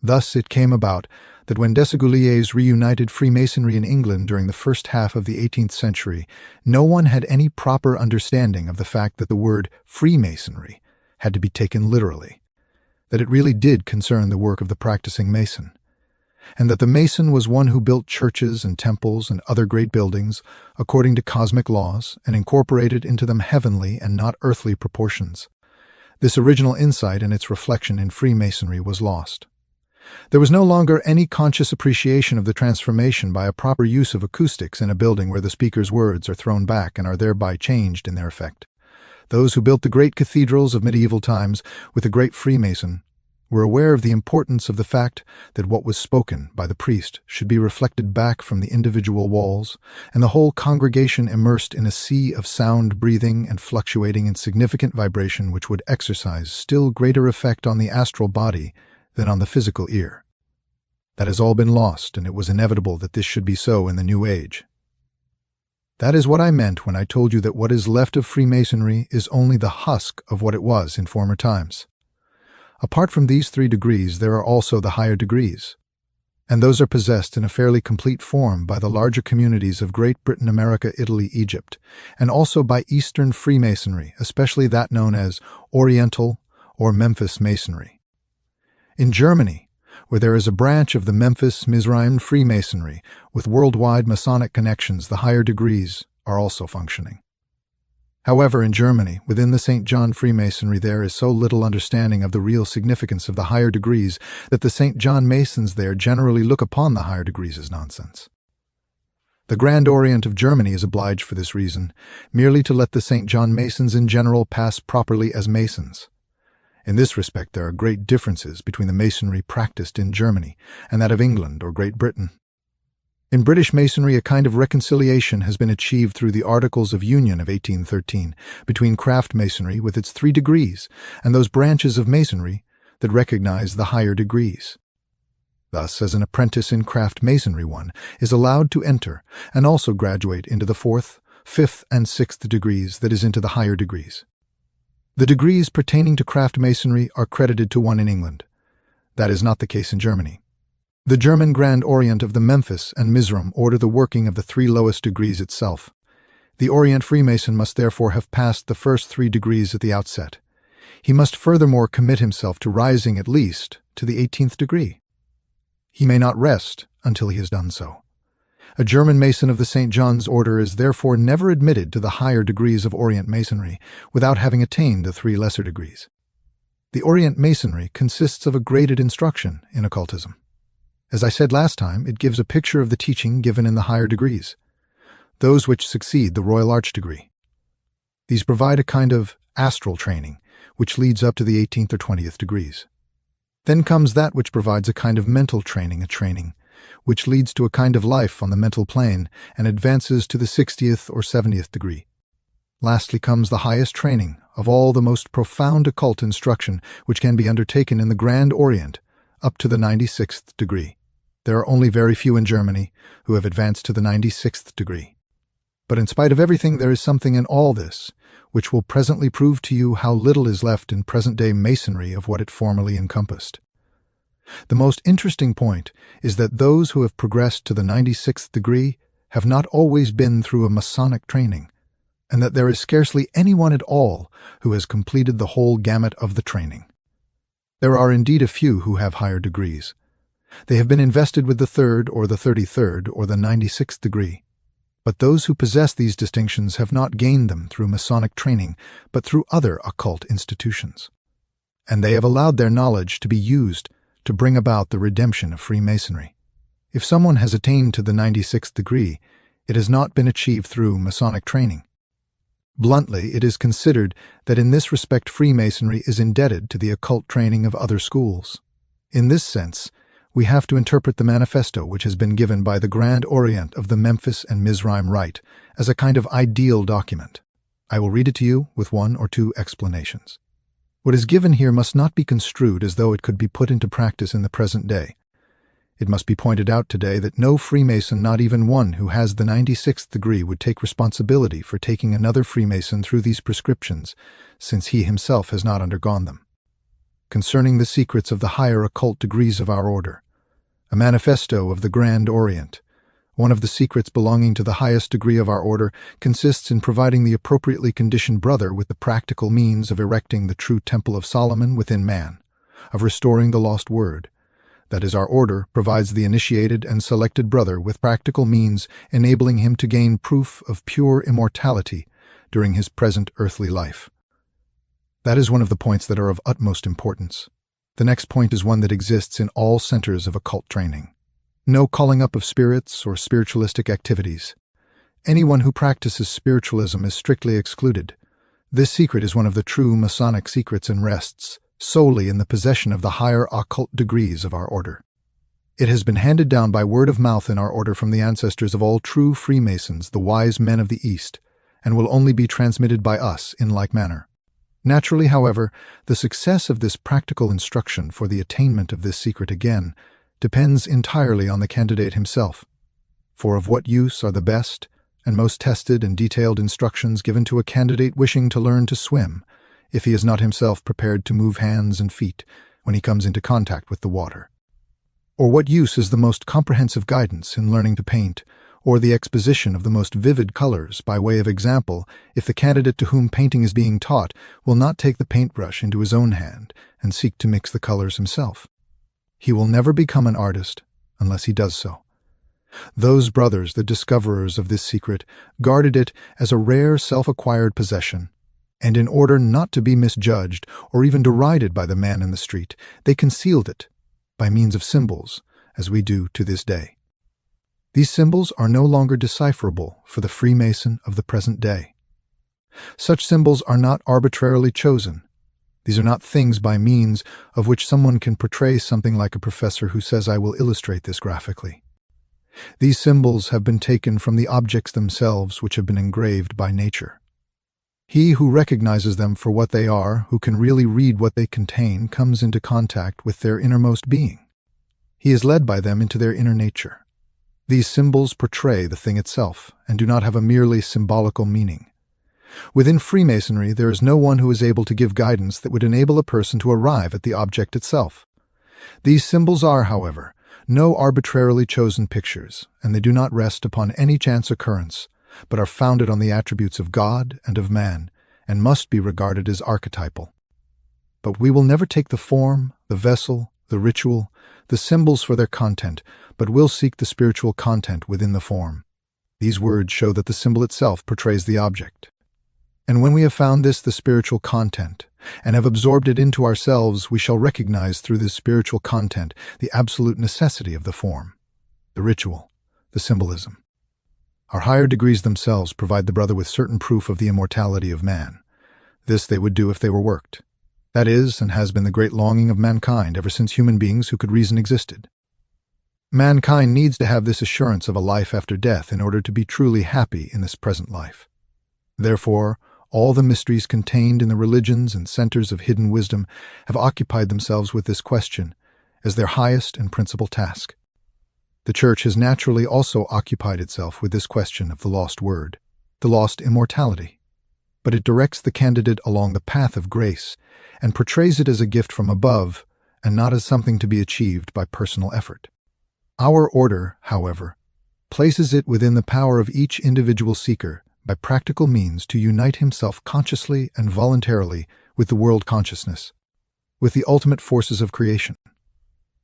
Thus it came about that when Desaguliers reunited Freemasonry in England during the first half of the 18th century, no one had any proper understanding of the fact that the word Freemasonry had to be taken literally, that it really did concern the work of the practicing Mason, and that the Mason was one who built churches and temples and other great buildings according to cosmic laws and incorporated into them heavenly and not earthly proportions. This original insight and its reflection in Freemasonry was lost. There was no longer any conscious appreciation of the transformation by a proper use of acoustics in a building where the speaker's words are thrown back and are thereby changed in their effect. Those who built the great cathedrals of medieval times with the great Freemason were aware of the importance of the fact that what was spoken by the priest should be reflected back from the individual walls, and the whole congregation immersed in a sea of sound, breathing, and fluctuating in significant vibration, which would exercise still greater effect on the astral body than on the physical ear. That has all been lost, and it was inevitable that this should be so in the New Age. That is what I meant when I told you that what is left of Freemasonry is only the husk of what it was in former times. Apart from these 3 degrees, there are also the higher degrees, and those are possessed in a fairly complete form by the larger communities of Great Britain, America, Italy, Egypt, and also by Eastern Freemasonry, especially that known as Oriental or Memphis Masonry. In Germany, where there is a branch of the Memphis-Misraim Freemasonry with worldwide Masonic connections. The higher degrees are also functioning. However, in Germany, within the St. John Freemasonry, there is so little understanding of the real significance of the higher degrees that the St. John Masons there generally look upon the higher degrees as nonsense. The Grand Orient of Germany is obliged for this reason merely to let the St. John Masons in general pass properly as Masons. In this respect, there are great differences between the Masonry practiced in Germany and that of England or Great Britain. In British Masonry, a kind of reconciliation has been achieved through the Articles of Union of 1813 between craft Masonry with its 3 degrees and those branches of Masonry that recognize the higher degrees. Thus, as an apprentice in craft Masonry, one is allowed to enter and also graduate into the 4th, 5th, and 6th degrees, that is, into the higher degrees. The degrees pertaining to craft Masonry are credited to one in England. That is not the case in Germany. The German Grand Orient of the Memphis-Misraim order the working of the 3 lowest degrees itself. The Orient Freemason must therefore have passed the first 3 degrees at the outset. He must furthermore commit himself to rising at least to the 18th degree. He may not rest until he has done so. A German Mason of the St. John's Order is therefore never admitted to the higher degrees of Orient Masonry without having attained the 3 lesser degrees. The Orient Masonry consists of a graded instruction in occultism. As I said last time, it gives a picture of the teaching given in the higher degrees, those which succeed the Royal Arch degree. These provide a kind of astral training, which leads up to the 18th or 20th degrees. Then comes that which provides a kind of mental training, which leads to a kind of life on the mental plane and advances to the 60th or 70th degree. Lastly comes the highest training of all, the most profound occult instruction which can be undertaken in the Grand Orient, up to the 96th degree. There are only very few in Germany who have advanced to the 96th degree. But in spite of everything, there is something in all this which will presently prove to you how little is left in present-day Masonry of what it formerly encompassed. The most interesting point is that those who have progressed to the 96th degree have not always been through a Masonic training, and that there is scarcely anyone at all who has completed the whole gamut of the training. There are indeed a few who have higher degrees. They have been invested with the 3rd or the 33rd or the 96th degree. But those who possess these distinctions have not gained them through Masonic training, but through other occult institutions. And they have allowed their knowledge to be used to bring about the redemption of Freemasonry. If someone has attained to the 96th degree, it has not been achieved through Masonic training. Bluntly, it is considered that in this respect Freemasonry is indebted to the occult training of other schools. In this sense, we have to interpret the manifesto which has been given by the Grand Orient of the Memphis-Misraim Rite as a kind of ideal document. I will read it to you with 1 or 2 explanations. What is given here must not be construed as though it could be put into practice in the present day. It must be pointed out today that no Freemason, not even one who has the 96th degree, would take responsibility for taking another Freemason through these prescriptions, since he himself has not undergone them. Concerning the secrets of the higher occult degrees of our order, a manifesto of the Grand Orient. One of the secrets belonging to the highest degree of our order consists in providing the appropriately conditioned brother with the practical means of erecting the true Temple of Solomon within man, of restoring the lost word. That is, our order provides the initiated and selected brother with practical means enabling him to gain proof of pure immortality during his present earthly life. That is one of the points that are of utmost importance. The next point is one that exists in all centers of occult training. No calling up of spirits or spiritualistic activities. Anyone who practices spiritualism is strictly excluded. This secret is one of the true Masonic secrets and rests solely in the possession of the higher occult degrees of our order. It has been handed down by word of mouth in our order from the ancestors of all true Freemasons, the wise men of the East, and will only be transmitted by us in like manner. Naturally, however, the success of this practical instruction for the attainment of this secret again depends entirely on the candidate himself. For of what use are the best and most tested and detailed instructions given to a candidate wishing to learn to swim, if he is not himself prepared to move hands and feet when he comes into contact with the water? Or what use is the most comprehensive guidance in learning to paint, or the exposition of the most vivid colors by way of example, if the candidate to whom painting is being taught will not take the paintbrush into his own hand and seek to mix the colors himself? He will never become an artist unless he does so. Those brothers, the discoverers of this secret, guarded it as a rare self-acquired possession, and in order not to be misjudged or even derided by the man in the street, they concealed it by means of symbols, as we do to this day. These symbols are no longer decipherable for the Freemason of the present day. Such symbols are not arbitrarily chosen. These are not things by means of which someone can portray something like a professor who says, "I will illustrate this graphically." These symbols have been taken from the objects themselves, which have been engraved by nature. He who recognizes them for what they are, who can really read what they contain, comes into contact with their innermost being. He is led by them into their inner nature. These symbols portray the thing itself and do not have a merely symbolical meaning. Within Freemasonry, there is no one who is able to give guidance that would enable a person to arrive at the object itself. These symbols are, however, no arbitrarily chosen pictures, and they do not rest upon any chance occurrence, but are founded on the attributes of God and of man, and must be regarded as archetypal. But we will never take the form, the vessel, the ritual, the symbols for their content, but will seek the spiritual content within the form. These words show that the symbol itself portrays the object. And when we have found this, the spiritual content, and have absorbed it into ourselves, we shall recognize through this spiritual content the absolute necessity of the form, the ritual, the symbolism. Our higher degrees themselves provide the brother with certain proof of the immortality of man. This they would do if they were worked. That is, and has been the great longing of mankind ever since human beings who could reason existed. Mankind needs to have this assurance of a life after death in order to be truly happy in this present life. Therefore, all the mysteries contained in the religions and centers of hidden wisdom have occupied themselves with this question as their highest and principal task. The Church has naturally also occupied itself with this question of the lost word, the lost immortality. But it directs the candidate along the path of grace and portrays it as a gift from above and not as something to be achieved by personal effort. Our order, however, places it within the power of each individual seeker by practical means to unite himself consciously and voluntarily with the world consciousness, with the ultimate forces of creation.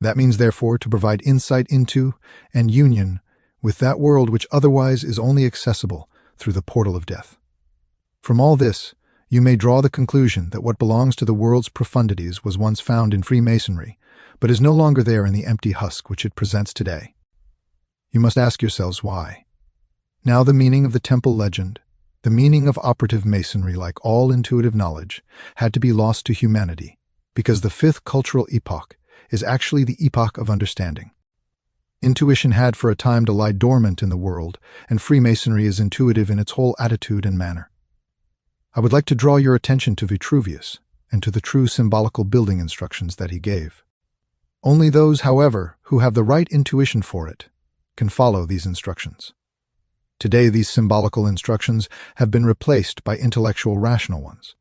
That means, therefore, to provide insight into and union with that world which otherwise is only accessible through the portal of death. From all this, you may draw the conclusion that what belongs to the world's profundities was once found in Freemasonry, but is no longer there in the empty husk which it presents today. You must ask yourselves why. Now the meaning of the temple legend, the meaning of operative masonry, like all intuitive knowledge, had to be lost to humanity, because the fifth cultural epoch is actually the epoch of understanding. Intuition had for a time to lie dormant in the world, and Freemasonry is intuitive in its whole attitude and manner. I would like to draw your attention to Vitruvius and to the true symbolical building instructions that he gave. Only those, however, who have the right intuition for it can follow these instructions. Today, these symbolical instructions have been replaced by intellectual, rational ones.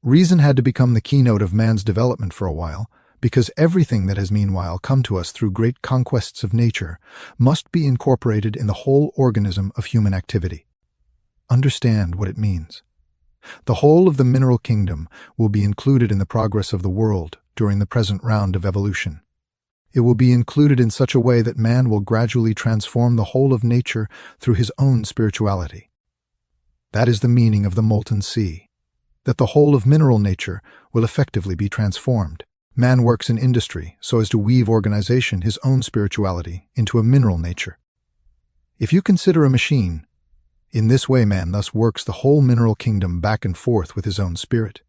Reason had to become the keynote of man's development for a while, because everything that has meanwhile come to us through great conquests of nature must be incorporated in the whole organism of human activity. Understand what it means. The whole of the mineral kingdom will be included in the progress of the world during the present round of evolution. It will be included in such a way that man will gradually transform the whole of nature through his own spirituality. That is the meaning of the molten sea, that the whole of mineral nature will effectively be transformed. Man works in industry so as to weave organization, his own spirituality, into a mineral nature. If you consider a machine, in this way man thus works the whole mineral kingdom back and forth with his own spirit.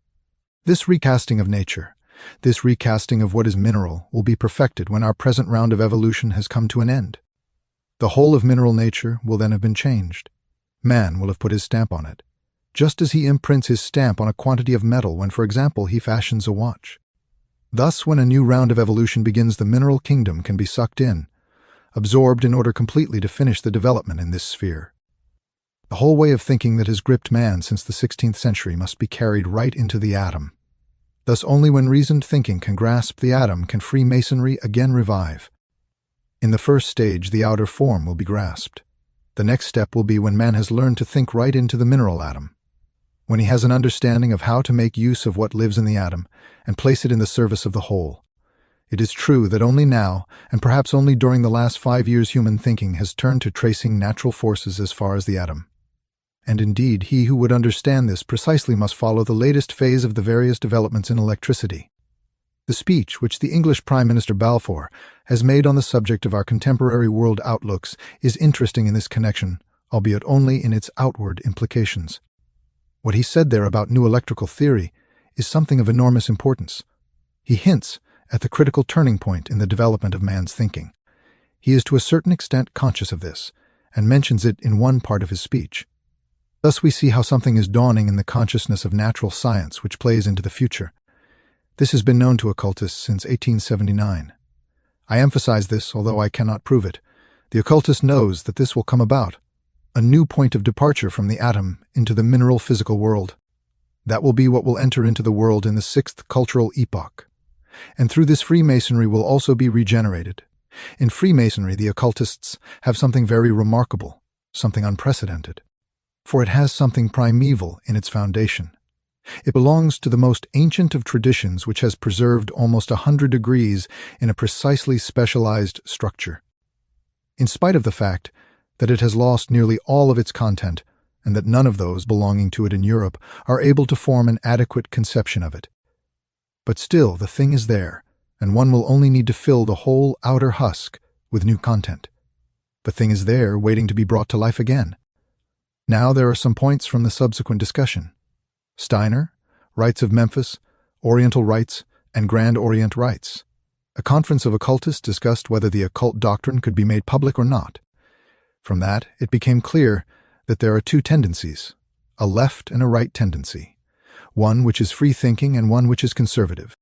This recasting of nature, this recasting of what is mineral, will be perfected when our present round of evolution has come to an end. The whole of mineral nature will then have been changed. Man will have put his stamp on it, just as he imprints his stamp on a quantity of metal when, for example, he fashions a watch. Thus, when a new round of evolution begins, the mineral kingdom can be sucked in, absorbed in order completely to finish the development in this sphere. The whole way of thinking that has gripped man since the 16th century must be carried right into the atom. Thus, only when reasoned thinking can grasp the atom can Freemasonry again revive. In the first stage, the outer form will be grasped. The next step will be when man has learned to think right into the mineral atom. When he has an understanding of how to make use of what lives in the atom and place it in the service of the whole. It is true that only now, and perhaps only during the last 5 years, human thinking has turned to tracing natural forces as far as the atom. And indeed, he who would understand this precisely must follow the latest phase of the various developments in electricity. The speech which the English Prime Minister Balfour has made on the subject of our contemporary world outlooks is interesting in this connection, albeit only in its outward implications. What he said there about new electrical theory is something of enormous importance. He hints at the critical turning point in the development of man's thinking. He is to a certain extent conscious of this, and mentions it in one part of his speech. Thus we see how something is dawning in the consciousness of natural science which plays into the future. This has been known to occultists since 1879. I emphasize this, although I cannot prove it. The occultist knows that this will come about, a new point of departure from the atom into the mineral physical world. That will be what will enter into the world in the 6th cultural epoch. And through this Freemasonry will also be regenerated. In Freemasonry, the occultists have something very remarkable, something unprecedented. For it has something primeval in its foundation. It belongs to the most ancient of traditions which has preserved almost 100 degrees in a precisely specialized structure. In spite of the fact that it has lost nearly all of its content, and that none of those belonging to it in Europe are able to form an adequate conception of it. But still, the thing is there, and one will only need to fill the whole outer husk with new content. The thing is there, waiting to be brought to life again. Now there are some points from the subsequent discussion. Steiner, Rites of Memphis, Oriental Rites, and Grand Orient Rites. A conference of occultists discussed whether the occult doctrine could be made public or not. From that, it became clear that there are two tendencies, a left and a right tendency, one which is free-thinking and one which is conservative.